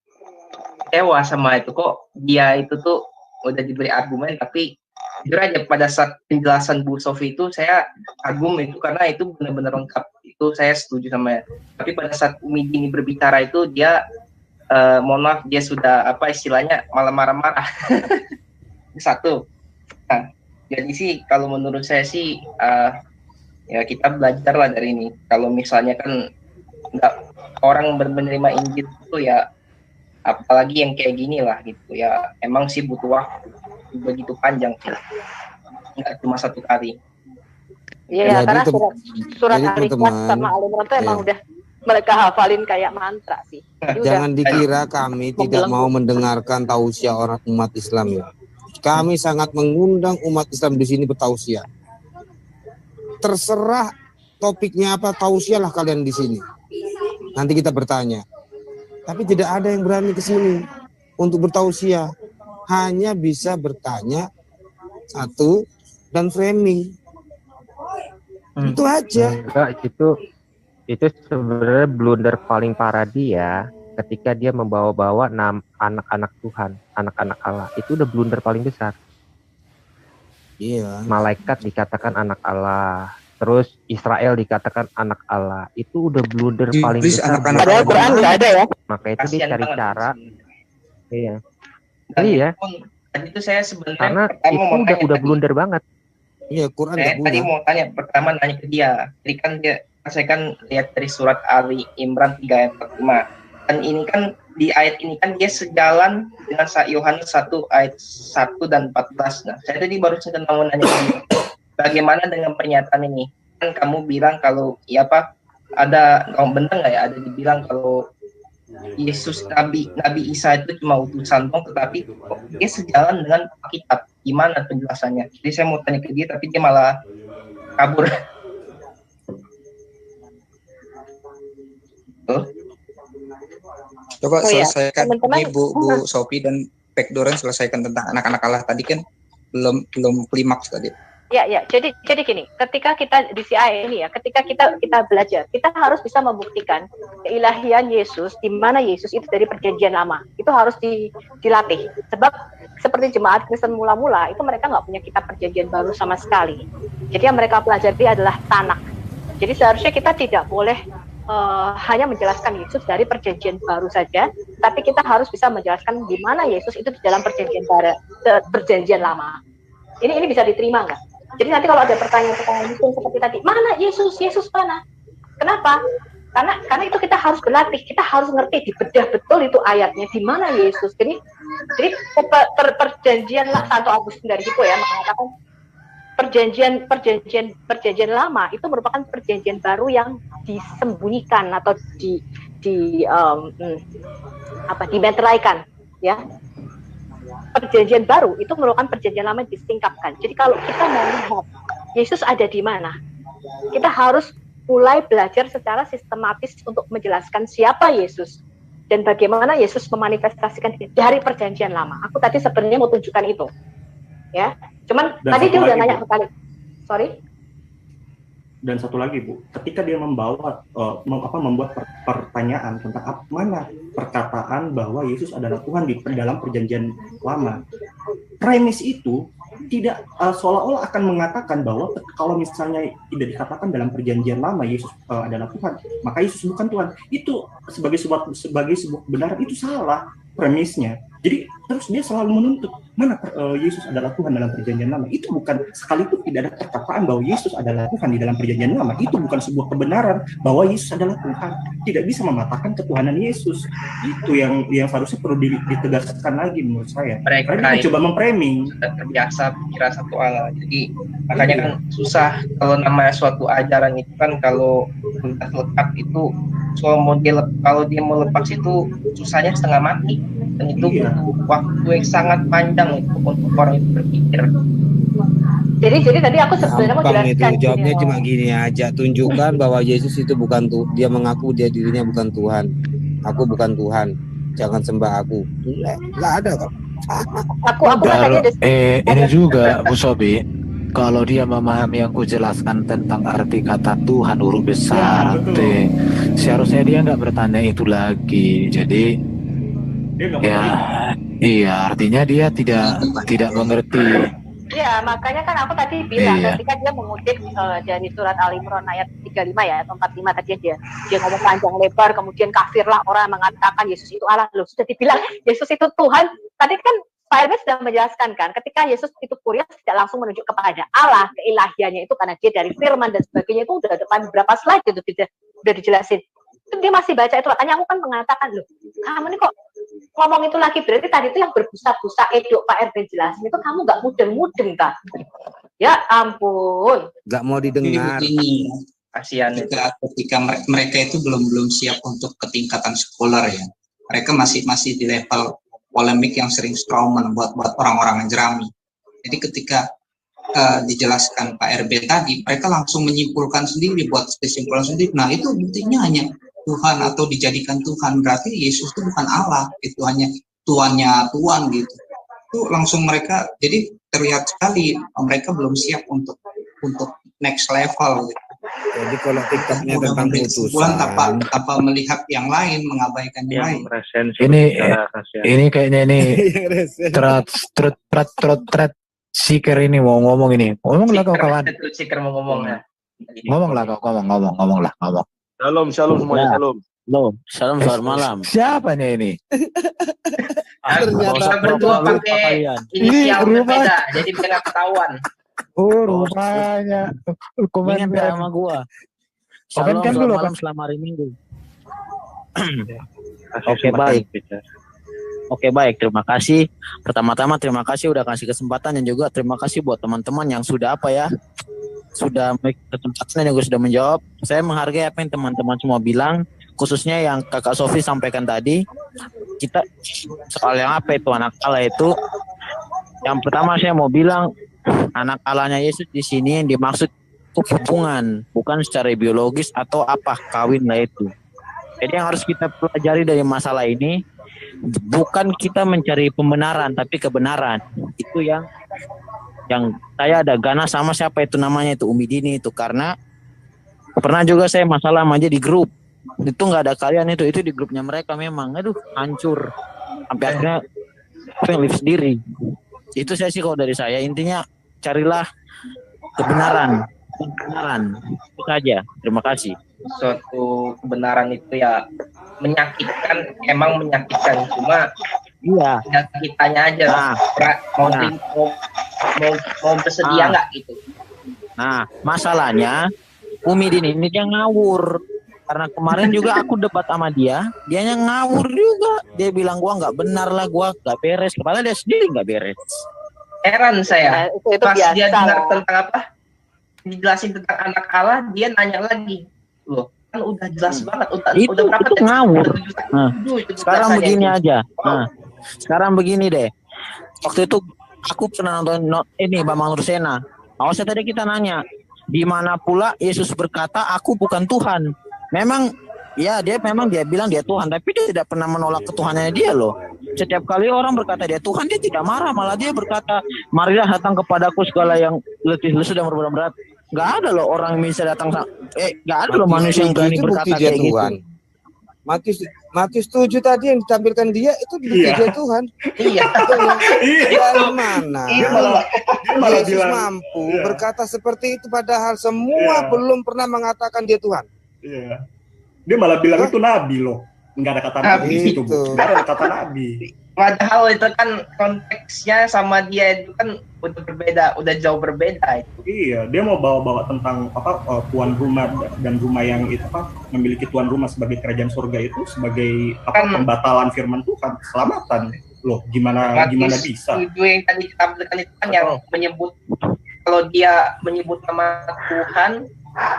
kecewa sama itu. Kok dia itu tuh udah diberi argumen, tapi jujur aja pada saat penjelasan Bu Sofi itu saya kagum itu karena itu benar-benar lengkap. Itu saya setuju sama. Tapi pada saat Umi Dini berbicara itu dia mohon maaf, dia sudah istilahnya malah marah-marah. Satu. Nah, jadi sih kalau menurut saya sih ya kita belajar lah dari ini. Kalau misalnya kan nggak orang menerima Injil itu ya, apalagi yang kayak gini lah gitu ya, emang sih butuh waktu begitu panjang, nggak cuma 1 kali. Iya, karena surat Al-Ikhlas sama Al-Imran itu emang udah mereka hafalin kayak mantra sih. Jangan dikira kami tidak mau mendengarkan tausiah orang umat Islam ya. Kami sangat mengundang umat Islam di sini bertausiah. Terserah topiknya apa, tausiah lah kalian di sini. Nanti kita bertanya. Tapi tidak ada yang berani ke sini untuk bertausiah. Hanya bisa bertanya satu dan framing. Itu aja. Enggak, itu sebenarnya blunder paling parah dia ketika dia membawa-bawa anak-anak Tuhan, anak-anak Allah. Itu udah blunder paling besar. Iya. Malaikat dikatakan anak Allah, terus Israel dikatakan anak Allah. Itu udah blunder paling besar. Padahal Quran nggak ada ya. Maka itu dia cari cara. Iya. Dan iya. Tadi itu saya sebenarnya karena itu udah blunder banget. Iya, Quran saya tadi mau tanya, pertama nanya ke dia. Jadi kan saya kan lihat dari surat Ali Imran 3 ayat 45. Dan ini kan di ayat ini kan dia sejalan dengan Yohanes 1 ayat 1 dan 14. Nah, saya tadi baru saja mau nanya bagaimana dengan pernyataan ini? Kan kamu bilang kalau ada benar nggak ya, ada dibilang kalau Yesus Nabi Isa itu cuma utusan dong, tetapi dia sejalan dengan Alkitab. Gimana penjelasannya? Jadi saya mau tanya ke dia, tapi dia malah kabur. Coba selesaikan ini Bu Sophie dan Pak Doren, selesaikan tentang anak-anak Allah tadi kan belum klimaks tadi. Ya. Jadi gini, ketika kita di CI ini ya, ketika kita belajar, kita harus bisa membuktikan keilahian Yesus, di mana Yesus itu dari perjanjian lama. Itu harus dilatih. Sebab seperti jemaat Kristen mula-mula, itu mereka nggak punya kitab perjanjian baru sama sekali. Jadi yang mereka pelajari adalah Tanakh. Jadi seharusnya kita tidak boleh hanya menjelaskan Yesus dari perjanjian baru saja, tapi kita harus bisa menjelaskan di mana Yesus itu di dalam perjanjian lama. Ini bisa diterima nggak? Jadi nanti kalau ada pertanyaan-pertanyaan itu seperti tadi, mana Yesus mana? Kenapa? Karena itu kita harus berlatih, kita harus ngerti, dibedah betul itu ayatnya di mana Yesus. Jadi perjanjian Santo Agustin dari Hippo ya mengatakan perjanjian lama itu merupakan perjanjian baru yang disembunyikan atau dimeteraikan ya. perjanjian baru itu merupakan perjanjian lama yang disingkapkan. Jadi kalau kita mau lihat Yesus ada di mana, kita harus mulai belajar secara sistematis untuk menjelaskan siapa Yesus dan bagaimana Yesus memanifestasikan diri dari perjanjian lama. Aku tadi sebenarnya mau tunjukkan itu, ya. Cuman dan tadi dia udah nanya sekali. Sorry. Dan satu lagi Bu, ketika dia membuat pertanyaan tentang mana perkataan bahwa Yesus adalah Tuhan di dalam perjanjian lama, premis itu tidak seolah-olah akan mengatakan bahwa kalau misalnya tidak dikatakan dalam perjanjian lama Yesus adalah Tuhan, maka Yesus bukan Tuhan. Itu sebagai sebuah kebenaran, itu salah premisnya. Jadi terus dia selalu menuntut mana Yesus adalah Tuhan dalam perjanjian lama. Itu bukan, sekalipun tidak ada perkataan bahwa Yesus adalah Tuhan di dalam perjanjian lama, itu bukan sebuah kebenaran bahwa Yesus adalah Tuhan. Tidak bisa mematahkan ketuhanan Yesus. Itu yang seharusnya perlu ditegaskan lagi menurut saya. Mereka mencoba memframing. Terbiasa kira satu Allah. Jadi makanya kan susah kalau namanya suatu ajaran itu kan, kalau sudah lekat itu kalau dia mau lepas itu susahnya setengah mati, dan itu butuh waktu yang sangat panjang untuk orang itu berpikir. Jadi tadi aku sebenarnya mau jelaskan itu jawabnya cuma gini aja, tunjukkan bahwa Yesus itu bukan Tuhan. Dia mengaku dirinya bukan Tuhan. Aku bukan Tuhan, jangan sembah aku. Nggak ada kok. Ini juga Bu Sobi, kalau dia memahami yang ku jelaskan tentang arti kata Tuhan huruf besar T, seharusnya dia nggak bertanya itu lagi. Jadi iya, artinya dia tidak mengerti. Iya, makanya kan aku tadi bilang ketika dia mengutip dari surat Al-Imran ayat 35 ya atau 45 tadi dia ngomong panjang lebar, kemudian kafirlah orang mengatakan Yesus itu Allah. Loh, sudah dibilang Yesus itu Tuhan. Tadi kan Pak Hermes sudah menjelaskan kan, ketika Yesus itu kurios tidak langsung menunjuk kepada Allah, keilahiannya itu karena dia dari firman dan sebagainya, itu udah depan berapa slide itu udah dijelasin. Itu dia masih baca itu, makanya aku kan mengatakan, loh, kamu nih kok ngomong itu lagi, berarti tadi itu yang berbusa-busa Edo Pak Erben jelasin itu kamu nggak mudeng-mudeng kan? Ya ampun. Nggak mau didengar. Kasihan ketika mereka itu belum siap untuk ketingkatan sekolah ya. Mereka masih di level polemik yang sering strawman buat orang-orang Najrami. Jadi ketika dijelaskan Pak RB tadi, mereka langsung menyimpulkan sendiri, buat kesimpulan sendiri. Nah itu buktinya hanya Tuhan atau dijadikan Tuhan, berarti Yesus itu bukan Allah, itu hanya tuannya Tuhan gitu. Itu langsung mereka, jadi terlihat sekali mereka belum siap untuk next level gitu. Jadi kalau TikToknya tentang putusan tanpa melihat yang lain, mengabaikan yang lain. Ini kayaknya ini thread seeker ini mau ngomong ini. Ngomonglah kau kawan. Seeker mau ngomong ya. Ngomonglah kau, ngomonglah. Shalom semuanya, shalom selamat malam. Siapa nih ini? Ternyata berdua pakai inisial berbeda, jadi bisa nggak ketahuan. Oh, rupanya komen sama gua. Shalom kan dulu malam selama hari Minggu. Oke baik, terima kasih. Pertama-tama terima kasih udah kasih kesempatan, dan juga terima kasih buat teman-teman yang sudah sudah kesempatan dan juga sudah menjawab. Saya menghargai apa yang teman-teman semua bilang, khususnya yang Kakak Sofi sampaikan tadi. Kita soal yang apa itu anak Allah itu. Yang pertama saya mau bilang, anak Allahnya Yesus di sini yang dimaksud itu hubungan, bukan secara biologis atau apa kawin lah itu. Jadi yang harus kita pelajari dari masalah ini, bukan kita mencari pembenaran tapi kebenaran. Itu yang saya ada ganas sama siapa itu namanya itu Umi Dini itu, karena pernah juga saya masalah aja di grup itu, nggak ada kalian itu di grupnya mereka memang hancur sampai akhirnya live sendiri. Itu saya sih kalau dari saya, intinya carilah kebenaran itu saja. Terima kasih. Suatu kebenaran itu ya menyakitkan, emang menyakitkan, cuma kitanya aja mau bersedia nggak gitu. Nah masalahnya Umi Dini ini dia ngawur, karena kemarin juga aku debat sama dianya ngawur juga. Dia bilang gua nggak benar lah, gua nggak beres, padahal dia sendiri nggak beres. Heran saya itu pas biasa dia dengar tentang apa, dijelasin tentang anak Allah, dia nanya lagi, loh kan udah jelas banget, udah berapa itu ngawur. Sekarang begini aja. Sekarang begini deh. waktu itu aku pernah nonton ini Bambang Nursena. Awalnya tadi kita nanya, di mana pula Yesus berkata, aku bukan Tuhan. Memang, ya dia bilang dia Tuhan, tapi dia tidak pernah menolak ketuhanannya dia loh. Setiap kali orang berkata dia Tuhan, dia tidak marah, malah dia berkata, marilah datang kepadaku segala yang letih lesu dan berat. Gak ada loh orang yang bisa datang, gak ada loh manusia yang berani berkata kayak gitu. Matius 7 tadi yang ditampilkan dia itu bukti dia Tuhan. Iya. Dari mana? Yesus bilang, mampu berkata seperti itu padahal semua belum pernah mengatakan dia Tuhan. Iya. Dia malah bilang itu nabi loh. Enggak ada kata nabi di situ, Bu. Enggak ada kata nabi. Padahal itu kan konteksnya sama dia itu kan udah berbeda, udah jauh berbeda itu. Iya, dia mau bawa-bawa tentang tuan rumah dan rumah yang itu memiliki tuan rumah sebagai kerajaan surga itu sebagai pembatalan firman Tuhan, keselamatan. Loh, gimana bisa? Itu yang tadi kita berikan itu kan yang menyebut kalau dia menyebut nama Tuhan,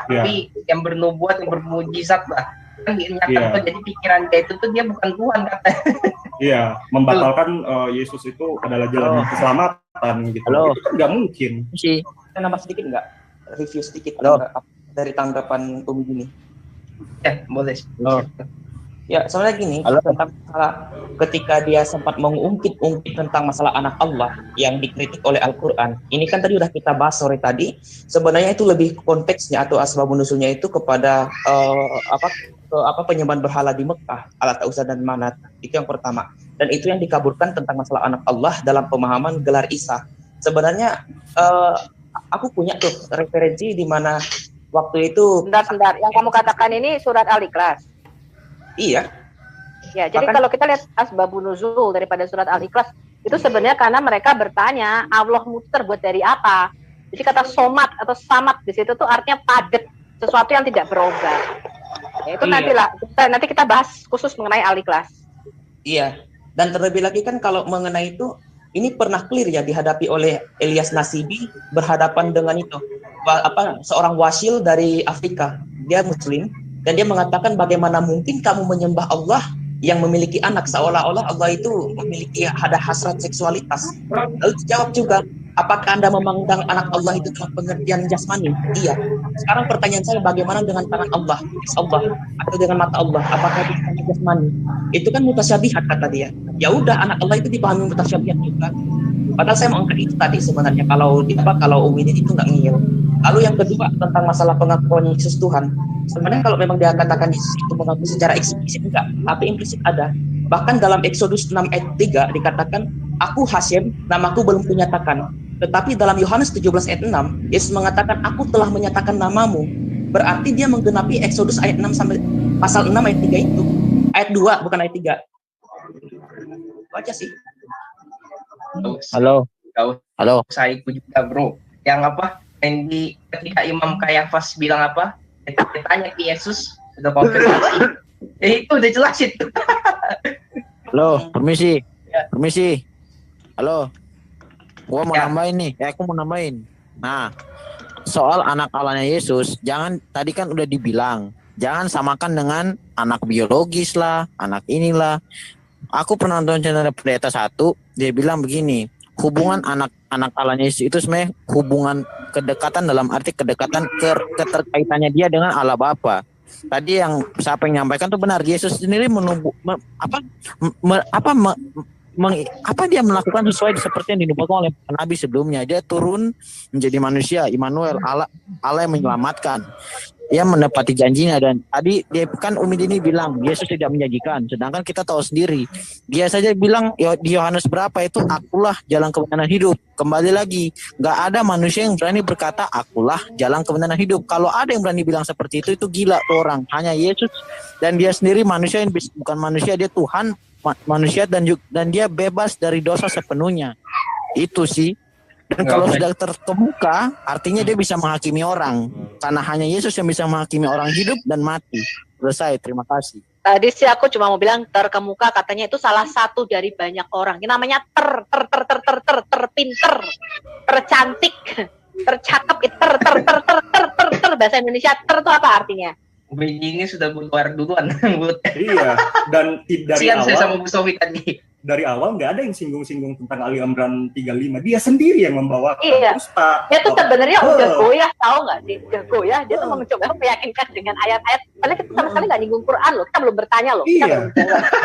tapi yang bernubuat, yang bermujizat lah. Kan diingatkan jadi pikiran dia itu tuh dia bukan Tuhan katanya. Iya, membatalkan Yesus itu adalah jalan keselamatan gitu. Itu kan nggak mungkin. Saya nambah sedikit nggak? Review sedikit dari tanggapan Umi gini. Ya, boleh. Ya, soalnya gini, tentang masalah ketika dia sempat mengungkit-ungkit tentang masalah anak Allah yang dikritik oleh Al-Quran. Ini kan tadi udah kita bahas sore tadi. Sebenarnya itu lebih konteksnya atau asbabun nusulnya itu kepada penyembahan berhala di Mekah, Alat Uzza dan Manat. Itu yang pertama. Dan itu yang dikaburkan tentang masalah anak Allah dalam pemahaman gelar Isa. Sebenarnya aku punya tuh referensi di mana waktu itu. Sebentar. Yang kamu katakan ini surat Al-Ikhlas. Iya. Ya, jadi kalau kita lihat asbabun nuzul daripada surat Al-Ikhlas itu sebenarnya karena mereka bertanya Allah itu terbuat dari apa. Jadi kata somat atau samat di situ tuh artinya padat, sesuatu yang tidak berubah. Ya, itu nanti kita bahas khusus mengenai Al-Ikhlas. Iya. Dan terlebih lagi kan kalau mengenai itu ini pernah clear ya dihadapi oleh Ilyas Nasibi berhadapan dengan itu seorang wasil dari Afrika. Dia Muslim. Dan dia mengatakan bagaimana mungkin kamu menyembah Allah yang memiliki anak seolah-olah Allah itu memiliki ada hasrat seksualitas. Lalu dijawab juga, apakah Anda memandang anak Allah itu dalam pengertian jasmani? Iya. Sekarang pertanyaan saya bagaimana dengan tangan Allah atau dengan mata Allah? Apakah itu pengertian jasmani? Itu kan mutasyabihat kata dia. Ya udah anak Allah itu dipahami mutasyabihat juga. Padahal saya mau angkat itu tadi sebenarnya kalau Umi itu nggak ngiyel. Lalu yang kedua tentang masalah pengakuan Yesus Tuhan. Sebenarnya kalau memang dia katakan Yesus itu mengaku secara eksplisit enggak, tapi implisit ada. Bahkan dalam Exodus 6 ayat 3 dikatakan, aku Hashem, namaku belum kunyatakan. Tetapi dalam Yohanes 17 ayat 6, Yesus mengatakan, aku telah menyatakan namamu. Berarti dia menggenapi Exodus ayat 6 sampai pasal 6 ayat 3 itu. Ayat 2 bukan ayat 3. Baca sih. Halo. Saya ikut juga bro. Yang yang ketika Imam Kayafas bilang kita tanya ke Yesus udah konfirmasi. Itu udah jelas itu. Halo, permisi. Halo. Gua mau nambahin nih. Aku mau nambahin. Nah, soal anak Allahnya Yesus, tadi kan udah dibilang, jangan samakan dengan anak biologis lah, anak inilah. Aku pernah nonton channel Pendeta 1, dia bilang begini, hubungan anak Allahnya Yesus itu sebenarnya hubungan kedekatan dalam arti kedekatan keterkaitannya dia dengan Allah Bapa. Tadi siapa yang menyampaikan tuh benar, Yesus sendiri dia melakukan sesuai seperti yang dinubuatkan oleh nabi sebelumnya. Dia turun menjadi manusia, Immanuel, Allah yang menyelamatkan. Ia menepati janjinya. Dan tadi dia kan Umi Dini bilang Yesus tidak menjanjikan, sedangkan kita tahu sendiri dia saja bilang di Yohanes berapa itu, akulah jalan kebenaran hidup. Kembali lagi, nggak ada manusia yang berani berkata akulah jalan kebenaran hidup. Kalau ada yang berani bilang seperti itu gila tuh orang. Hanya Yesus dan dia sendiri manusia yang bukan manusia, dia Tuhan manusia dan dia bebas dari dosa sepenuhnya. Itu sih. Dan kalau sudah terkemuka, artinya dia bisa menghakimi orang. Karena hanya Yesus yang bisa menghakimi orang hidup dan mati. Selesai, terima kasih. Tadi sih aku cuma mau bilang terkemuka, katanya itu salah satu dari banyak orang. Ini namanya terpinter, tercantik, tercakep, ter. Bahasa Indonesia ter itu apa artinya? Ini sudah butuh air duluan. Iya, dan dari awal. Saya sama Bu Sofi tadi. dari awal nggak ada yang singgung-singgung tentang Ali Imran 35. Dia sendiri yang membawa. Iya. Terus Pak. Dia tuh sebenarnya udah goyah, tahu nggak sih? Udah goyah. Dia tuh mencoba meyakinkan dengan ayat-ayat. Padahal kita sama sekali nggak nyinggung Quran loh. Kita belum bertanya loh. Iya.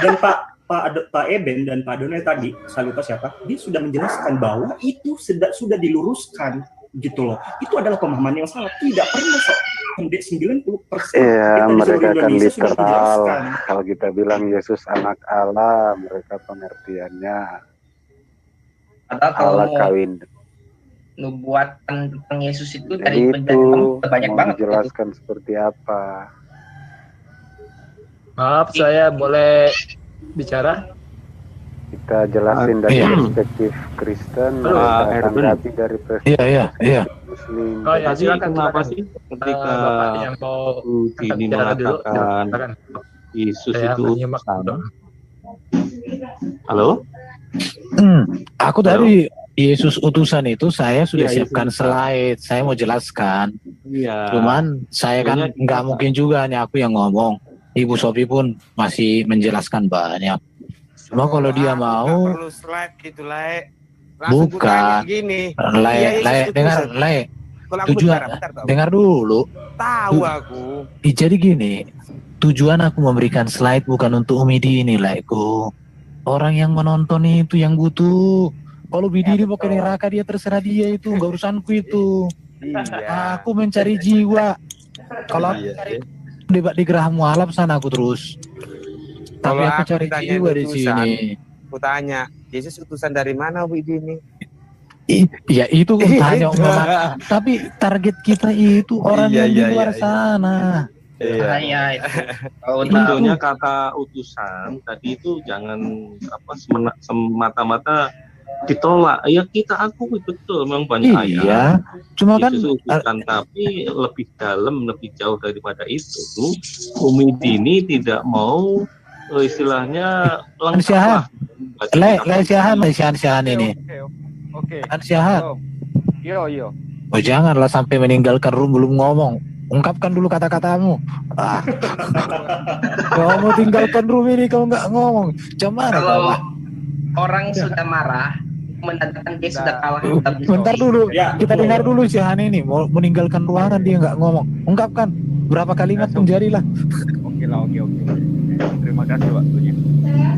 Dan Pak Eben dan Pak Donai tadi, saya lupa siapa, dia sudah menjelaskan bahwa itu sudah diluruskan gitu loh. Itu adalah pemahaman yang salah. Tidak pernah 90%. Iya, mereka kan literal. Kalau kita bilang Yesus anak Allah, mereka pengertiannya atau kalau Allah kawin. Nubuatan tentang Yesus itu dari penjelasan banyak banget. Dijelaskan seperti apa? Maaf, saya boleh bicara? Kita jelasin dari perspektif Kristen, mereka tanggapi dari perspektif Muslim. Oh ya, silakan. Kenapa sih ketika yang mau ini mengatakan Yesus itu utusan? Halo? Aku dari Yesus utusan itu saya sudah siapkan slide. Saya mau jelaskan. Iya. Cuman saya kan nggak mungkin juga nih aku yang ngomong. Ibu Sofi pun masih menjelaskan banyak. Cuma kalau dia mau perlu slide gitu, Le. Bukan. Gini. Dengar, tujuan dengar dulu. Tahu aku. Jadi gini, tujuan aku memberikan slide bukan untuk Umi Dini, Leku. Orang yang menonton itu yang butuh. Kalau Bidiri mau ke neraka dia terserah dia itu, nggak urusanku itu. Iya. Aku mencari jiwa. Kalau aku cari debat di Geraham Mualaf sana aku terus. Tapi aku cari jiwa di sini. Aku tanya, Yesus utusan dari mana, Bu Dini? Iya itu tanya tapi target kita itu orang yang di luar sana. Iya. Sebetulnya kata utusan tadi itu jangan semata-mata ditolak. Ya kita akui betul memang banyak ayat. Iya. Cuma kan utusan, tapi lebih dalam, lebih jauh daripada itu. Umi Dini tidak mau istilahnya lengkap lah. Siahan ini. Oke. Siahan. Yo. Oh janganlah sampai meninggalkan room belum ngomong. Ungkapkan dulu kata-katamu. Kamu tinggalkan room ini kalau nggak ngomong. Kalau orang sudah marah, menandakan dia sudah kalah. Bentar dulu, kita dengar dulu Siahan ini mau meninggalkan ruangan dia nggak ngomong. Ungkapkan berapa kalimat pun jadilah. Oke. Terima kasih waktunya.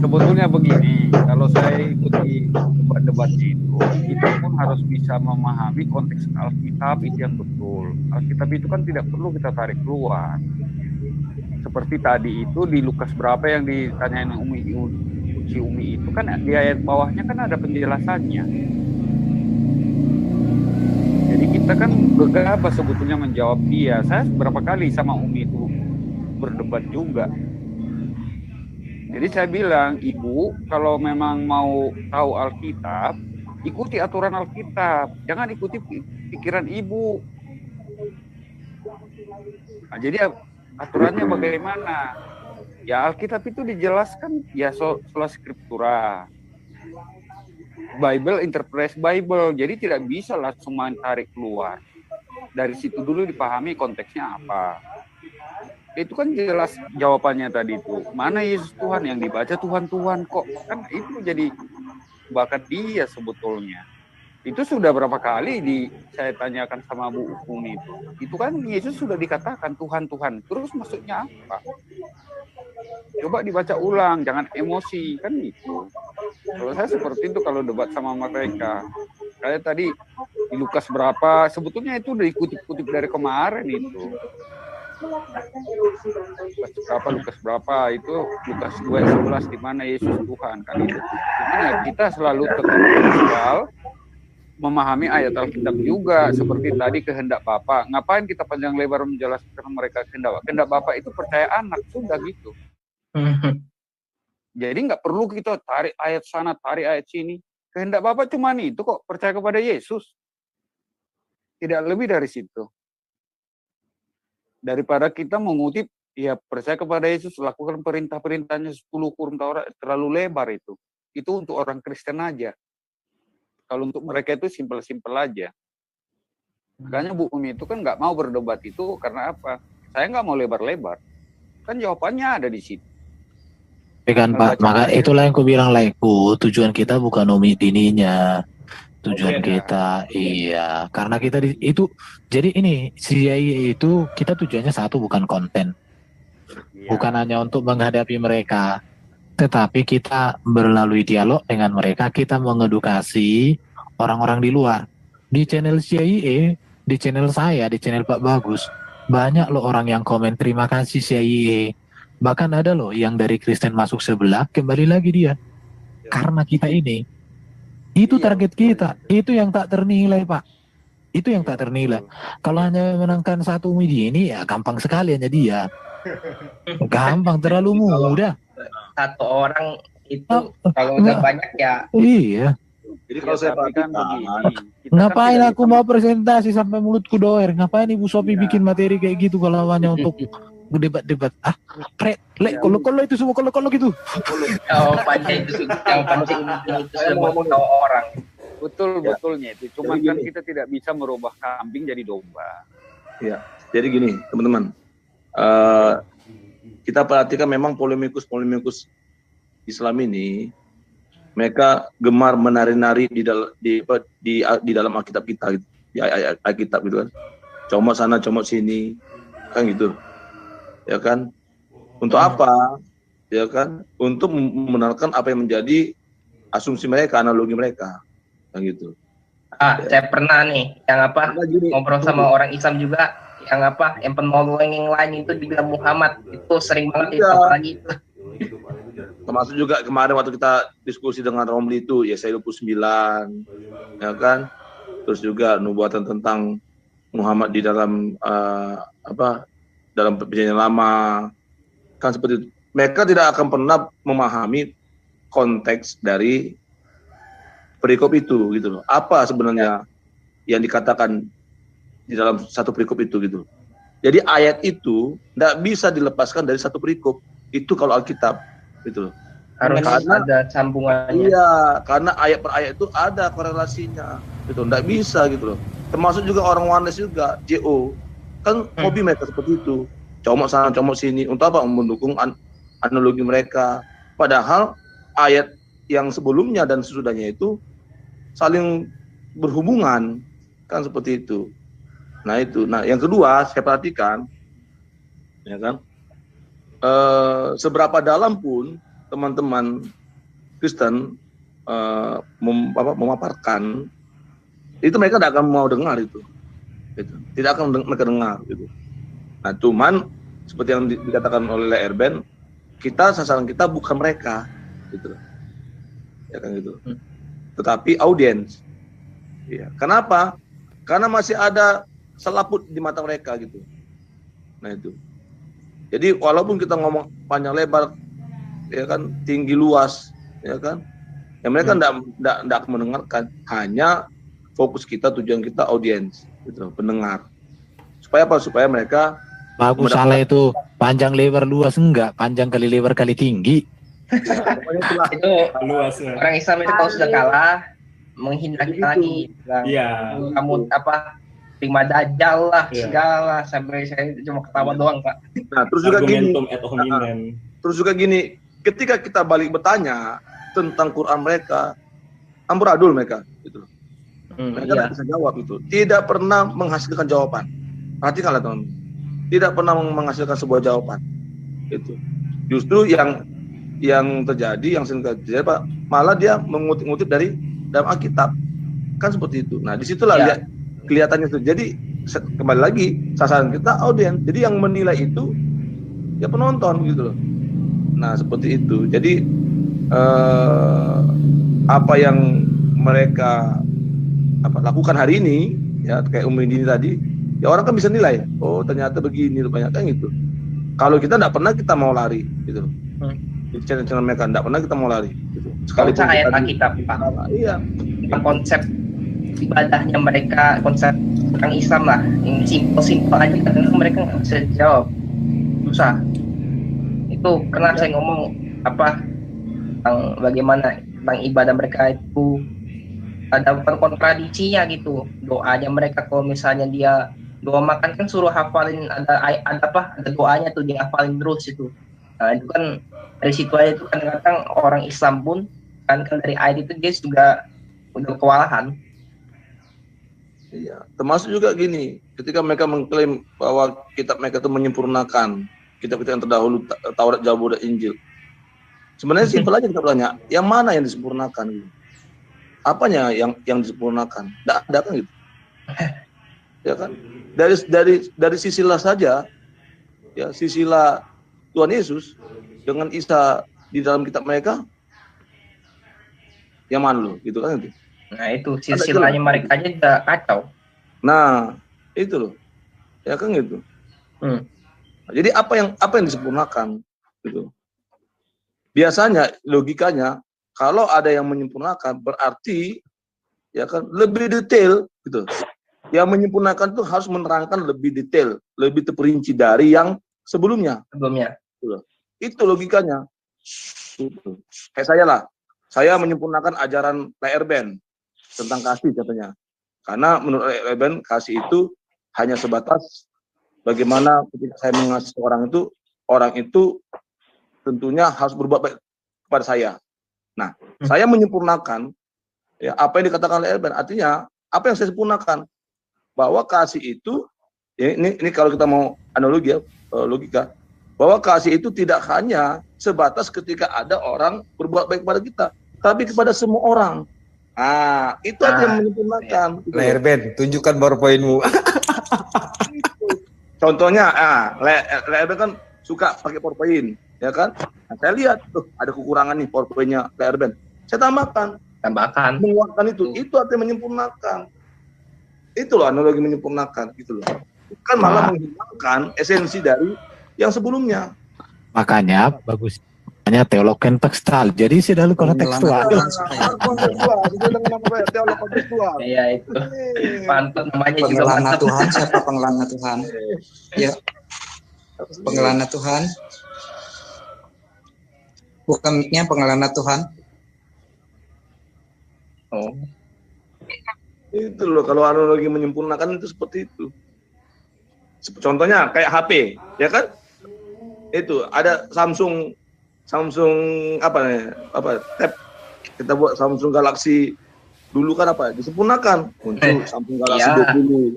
Sebetulnya begini, kalau saya ikuti debat-debat itu, kita pun harus bisa memahami konteks Alkitab itu yang betul. Alkitab itu kan tidak perlu kita tarik keluar. Seperti tadi itu di Lukas berapa yang ditanyain Umi itu kan di ayat bawahnya kan ada penjelasannya. Jadi kita kan gegabah sebetulnya menjawab dia. Saya berapa kali sama Umi itu berdebat juga. Jadi saya bilang, Ibu, kalau memang mau tahu Alkitab, ikuti aturan Alkitab. Jangan ikuti pikiran Ibu. Nah, jadi aturannya bagaimana? Ya Alkitab itu dijelaskan ya sola scriptura. Bible interpret Bible. Jadi tidak bisa langsung main tarik keluar. Dari situ dulu dipahami konteksnya apa. Itu kan jelas jawabannya tadi itu. Mana Yesus Tuhan yang dibaca Tuhan kok. Kan itu jadi bakat dia sebetulnya. Itu sudah berapa kali saya tanyakan sama Bu Umi itu. Itu kan Yesus sudah dikatakan Tuhan. Terus maksudnya apa? Coba dibaca ulang, jangan emosi kan itu. Kalau saya seperti itu kalau debat sama mereka. Kayak tadi di Lukas berapa, sebetulnya itu udah dikutip-kutip dari kemarin itu. Lukas berapa itu Lukas 2:11 di mana Yesus Tuhan kan itu. Nah, kita selalu tetap memahami ayat Alkitab juga seperti tadi kehendak Bapa. Ngapain kita panjang lebar menjelaskan mereka kehendak Bapa itu percaya anak sudah gitu. Jadi nggak perlu kita tarik ayat sana, tarik ayat sini. Kehendak Bapa cuma itu kok, percaya kepada Yesus. Tidak lebih dari situ. Daripada kita mengutip, ya percaya kepada Yesus, lakukan perintah-perintahnya 10 hukum Taurat, terlalu lebar itu. Itu untuk orang Kristen aja. Kalau untuk mereka itu simpel-simpel aja. Makanya Bu Umi itu kan nggak mau berdebat itu karena apa? Saya nggak mau lebar-lebar. Kan jawabannya ada di situ. kan Pak, maka itulah yang ku bilang laiku, tujuan kita bukan dininya. Tujuan kita, iya, karena kita itu, jadi ini CIA itu kita tujuannya satu, bukan konten, bukan hanya untuk menghadapi mereka, tetapi kita melalui dialog dengan mereka, kita mengedukasi orang-orang di luar. Di channel CIA, di channel saya, di channel Pak Bagus, banyak loh orang yang komen terima kasih CIA. Bahkan ada loh yang dari Kristen masuk sebelah, kembali lagi dia, karena kita ini. Itu target kita, itu yang tak ternilai Pak, itu yang tak ternilai. Kalau hanya menangkan satu media ini ya gampang sekali hanya dia, gampang, terlalu mudah. Satu orang itu kalau udah banyak ya. Iya. Jadi kalau saya perhatikan begini, ngapain aku mau presentasi sampai mulutku doer? Ngapain Ibu Sophie bikin materi kayak gitu kalau hanya untuk debat-debat? Kalau itu semua kalau gitu. Oh, panjang itu yang penting itu semua orang. Betulnya itu. Cuma kan kita tidak bisa merubah kambing jadi domba. Ya. Jadi gini, teman-teman. Kita perhatikan memang polemikus Islam ini, mereka gemar menari-nari di dalam Alkitab kita gitu. Di ayat Alkitab gitu kan. Comot sana, comot sini. Kan gitu. Ya kan? Untuk apa? Ya kan? Untuk membenarkan apa yang menjadi asumsi mereka, analogi mereka. Kan gitu. Saya pernah nih yang ngobrol sama orang Islam juga, yang penolong yang lain itu dibilang Muhammad, itu sering banget lagi itu. Termasuk juga kemarin waktu kita diskusi dengan Romli itu, Yesaya 29, ya kan? Terus juga nubuatan tentang Muhammad di dalam dalam perjanjian lama, kan seperti itu. Mereka tidak akan pernah memahami konteks dari perikop itu gitu loh. Apa sebenarnya yang dikatakan di dalam satu perikop itu gitu. Jadi ayat itu tidak bisa dilepaskan dari satu perikop. Itu kalau Alkitab gitu loh. Harus ada sambungannya. Iya, karena ayat per ayat itu ada korelasinya. Gitu, tidak bisa gitu loh. Termasuk juga orang Wanes juga, JO. Kan hobi mereka seperti itu, comot sana comot sini, untuk apa? Mendukung analogi mereka, padahal ayat yang sebelumnya dan sesudahnya itu saling berhubungan, kan seperti itu. Nah itu, yang kedua saya perhatikan, ya kan, seberapa dalam pun teman-teman Kristen memaparkan, itu mereka tidak akan mau dengar itu. Tidak akan mereka dengar gitu. Nah, cuman seperti yang dikatakan oleh Erben, sasaran kita bukan mereka, gitu, ya kan gitu. Tetapi audiens, ya. Kenapa? Karena masih ada selaput di mata mereka gitu. Nah itu. Jadi walaupun kita ngomong panjang lebar, ya kan, tinggi luas, ya kan, ya mereka tidak mendengarkan. Hanya fokus kita, tujuan kita audiens. Gitu, pendengar. Supaya apa? Supaya mereka bagus salah itu panjang lebar luas, enggak panjang kali lebar kali tinggi. Itu luas, ya. Orang Islam itu kalau sudah kalah menghina kita lagi, kamu terima dajjal lah, segala, sampai saya cuma ketawa doang Pak. Nah terus juga gini, ketika kita balik bertanya tentang Quran mereka, amburadul mereka gitu. Mereka tidak bisa jawab itu. Tidak pernah menghasilkan jawaban. Perhatikanlah teman-teman. Tidak pernah menghasilkan sebuah jawaban. Itu. Justru yang terjadi, yang sering terjadi, Pak, malah dia mengutip-ngutip dari dalam Alkitab. Kan seperti itu. Nah, disitulah lihat kelihatannya itu. Jadi kembali lagi sasaran kita audiens. Jadi yang menilai itu ya penonton gitu loh. Nah, seperti itu. Jadi apa yang mereka lakukan hari ini, ya kayak Dini tadi, ya orang kan bisa nilai, oh ternyata begini rupanya, kan gitu. Kalau kita tidak pernah kita mau lari gitu. Di channel mereka tidak pernah kita mau lari gitu. Sekali ayat Alkitab Pak. Iya. Konsep ibadahnya mereka, konsep orang Islam lah, yang simpel-simpel aja, kadang mereka nggak bisa jawab, susah. Itu karena saya ngomong tentang bagaimana tentang ibadah mereka itu ada kontradiksinya gitu. Doanya mereka kalau misalnya dia doa makan kan suruh hafalin, ada doanya tuh dihafalin terus itu. Nah, itu kan dari situ aja itu kadang-kadang orang Islam pun kan dari ayat itu dia juga udah kewalahan. Iya, termasuk juga gini, ketika mereka mengklaim bahwa kitab mereka itu menyempurnakan kitab-kitab yang terdahulu, Taurat, Zabur, dan Injil. Sebenarnya simpel aja kita tanya, yang mana yang disempurnakan? Gitu. Apanya yang disempurnakan? Tidak ada kan gitu. Ya kan? Dari sisilah saja, ya sisilah Tuhan Yesus dengan Isa di dalam kitab mereka, yang mana loh? Gitu kan itu. Nah itu silsilahnya mereka aja udah kacau. Nah itu loh, ya kan gitu. Jadi apa yang disempurnakan gitu. Biasanya logikanya kalau ada yang menyempurnakan berarti ya kan lebih detail gitu. Yang menyempurnakan tuh harus menerangkan lebih detail, lebih terperinci dari yang sebelumnya. Itu logikanya. Gitu. Kayak saya lah, saya menyempurnakan ajaran LRBN tentang kasih katanya. Karena menurut LRBN kasih itu hanya sebatas bagaimana ketika saya mengasihi orang itu tentunya harus berbuat baik kepada saya. Nah, saya menyempurnakan ya apa yang dikatakan LRBN, artinya apa yang saya sempurnakan bahwa kasih itu ya, ini kalau kita mau analogi ya, logika bahwa kasih itu tidak hanya sebatas ketika ada orang berbuat baik kepada kita, tapi kepada semua orang. Ah, itu yang menyempurnakan. LRBN, tunjukkan PowerPoint-mu. Contohnya, LRBN kan suka pakai PowerPoint, ya kan? Nah, saya lihat tuh ada kekurangan nih PowerPoint-nya LRBN. Saya tambahkan, menguatkan itu artinya menyempurnakan. Itu loh analogi menyempurnakan, gitu loh. Bukan malah menghilangkan esensi dari yang sebelumnya. Makanya bagus. Hanya teolog kontekstual. Jadi sih dalam kontekstual. Iya itu. Mantap namanya juga pengelana Tuhan. Siapa pengelana Tuhan? Ya. Pengelana Tuhan. Bukan mic-nya pengelana Tuhan. Oh. Itu loh kalau analogi menyempurnakan itu seperti itu. Contohnya kayak HP, ya kan? Itu ada Samsung tab, kita buat Samsung Galaxy dulu kan apa disempurnakan muncul Samsung Galaxy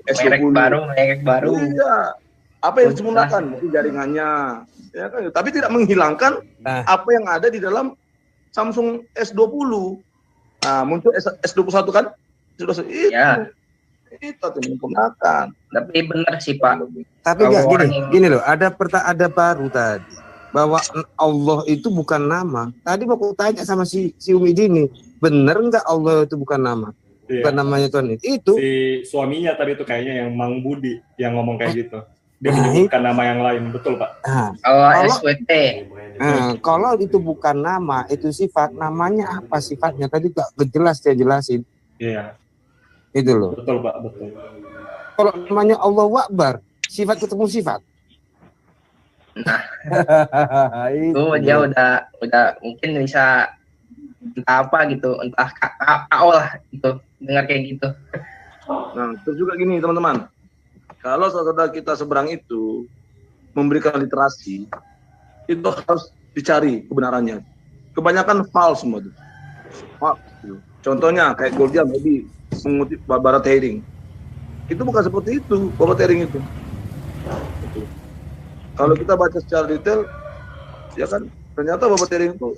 20 S20 merek baru iya. Apa yang disempurnakan mungkin jaringannya ya kan, tapi tidak menghilangkan apa yang ada di dalam Samsung S20. Nah muncul S21 kan sudah itu itu menyempurnakan. Tapi benar sih Pak, tapi enggak gini loh, ada baru tadi bahwa Allah itu bukan nama. Tadi mau aku tanya sama si Umi Dini, bener nggak Allah itu bukan nama? Bukan namanya Tuhan itu. Si suaminya tadi itu kayaknya yang Mang Budi yang ngomong kayak gitu. Dia menyebutkan nama yang lain, betul Pak? Kalau SWT. Kalau itu bukan nama, itu sifat. Namanya apa sifatnya? Tadi nggak jelas dia jelasin. Iya. Itu loh. Betul Pak, betul. Kalau namanya Allahu Akbar, sifat ketemu sifat. Nah, itu dia udah mungkin bisa entah apa gitu, entah KO lah gitu, dengar kayak gitu. Nah, terus juga gini teman-teman, kalau saudara kita seberang itu memberikan literasi, itu harus dicari kebenarannya. Kebanyakan false semua itu. Contohnya kayak Goldian tadi mengutip Barbara Teiring, itu bukan seperti itu, Barbara Teiring itu. Kalau kita baca secara detail, ya kan ternyata Bapak Tering itu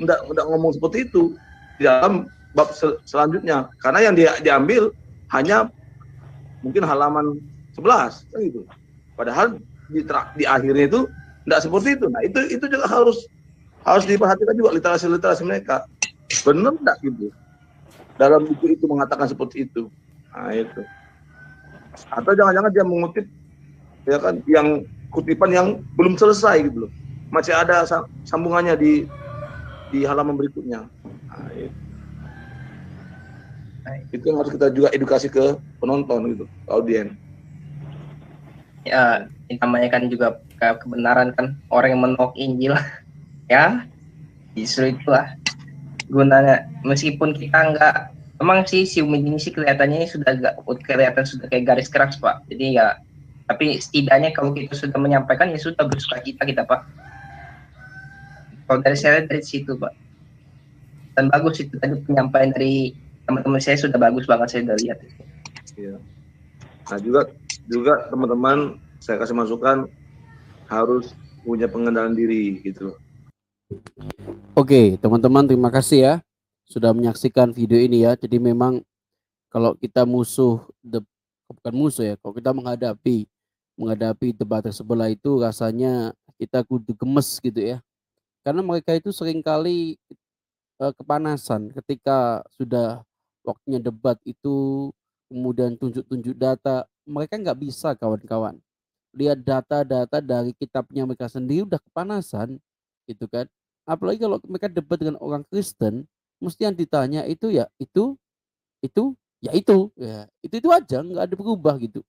enggak ngomong seperti itu di dalam bab selanjutnya, karena yang diambil hanya mungkin halaman 11 kan gitu. Padahal di akhirnya itu enggak seperti itu. Nah, itu juga harus diperhatikan juga literasi mereka. Benar enggak gitu? Dalam buku itu mengatakan seperti itu. Nah, itu. Atau jangan-jangan dia mengutip ya kan yang kutipan yang belum selesai gitu loh, masih ada sambungannya di halaman berikutnya. Nah, itu yang harus kita juga edukasi ke penonton gitu, ke audien. Ya, namanya kan juga kebenaran kan, orang yang menolak Injil ya justru itulah gunanya. Meskipun kita enggak, emang sih si Umi ini sih kelihatannya kelihatan sudah kayak garis keras Pak, jadi ya tapi setidaknya kalau kita sudah menyampaikan ya sudah bersuka cita kita Pak. Kalau dari saya dari situ, Pak. Dan bagus itu tadi penyampaian dari teman-teman saya sudah bagus banget, saya udah lihat. Iya. Nah juga teman-teman saya kasih masukan harus punya pengendalian diri gitu. Oke, teman-teman terima kasih ya sudah menyaksikan video ini ya. Jadi memang kalau kita bukan musuh ya, kalau kita menghadapi debat sebelah itu rasanya kita kudu gemes gitu ya. Karena mereka itu seringkali kepanasan ketika sudah waktunya debat itu, kemudian tunjuk-tunjuk data, mereka nggak bisa kawan-kawan. Lihat data-data dari kitabnya mereka sendiri udah kepanasan gitu kan. Apalagi kalau mereka debat dengan orang Kristen, mesti yang ditanya itu ya itu ya itu aja, nggak ada berubah gitu.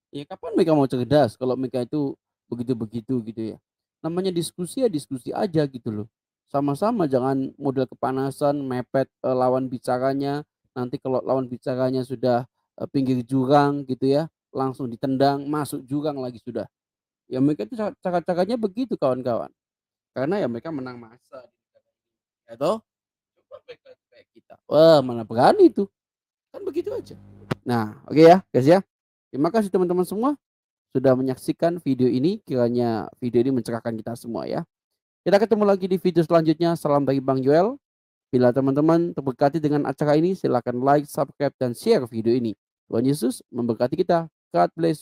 Ya kapan mereka mau cerdas kalau mereka itu begitu-begitu gitu ya. Namanya diskusi ya diskusi aja gitu loh. Sama-sama jangan model kepanasan, mepet lawan bicaranya. Nanti kalau lawan bicaranya sudah pinggir jurang gitu ya, langsung ditendang, masuk jurang lagi sudah. Ya mereka itu cara-caranya begitu kawan-kawan. Karena ya mereka menang masa. Ya toh? Coba mereka kayak kita. Wah, mana berani tuh. Kan begitu aja. Nah, oke ya guys ya. Terima kasih teman-teman semua sudah menyaksikan video ini. Kiranya video ini mencerahkan kita semua ya. Kita ketemu lagi di video selanjutnya. Salam dari Bang Joel. Bila teman-teman terberkati dengan acara ini, silakan like, subscribe, dan share video ini. Tuhan Yesus memberkati kita. God bless you.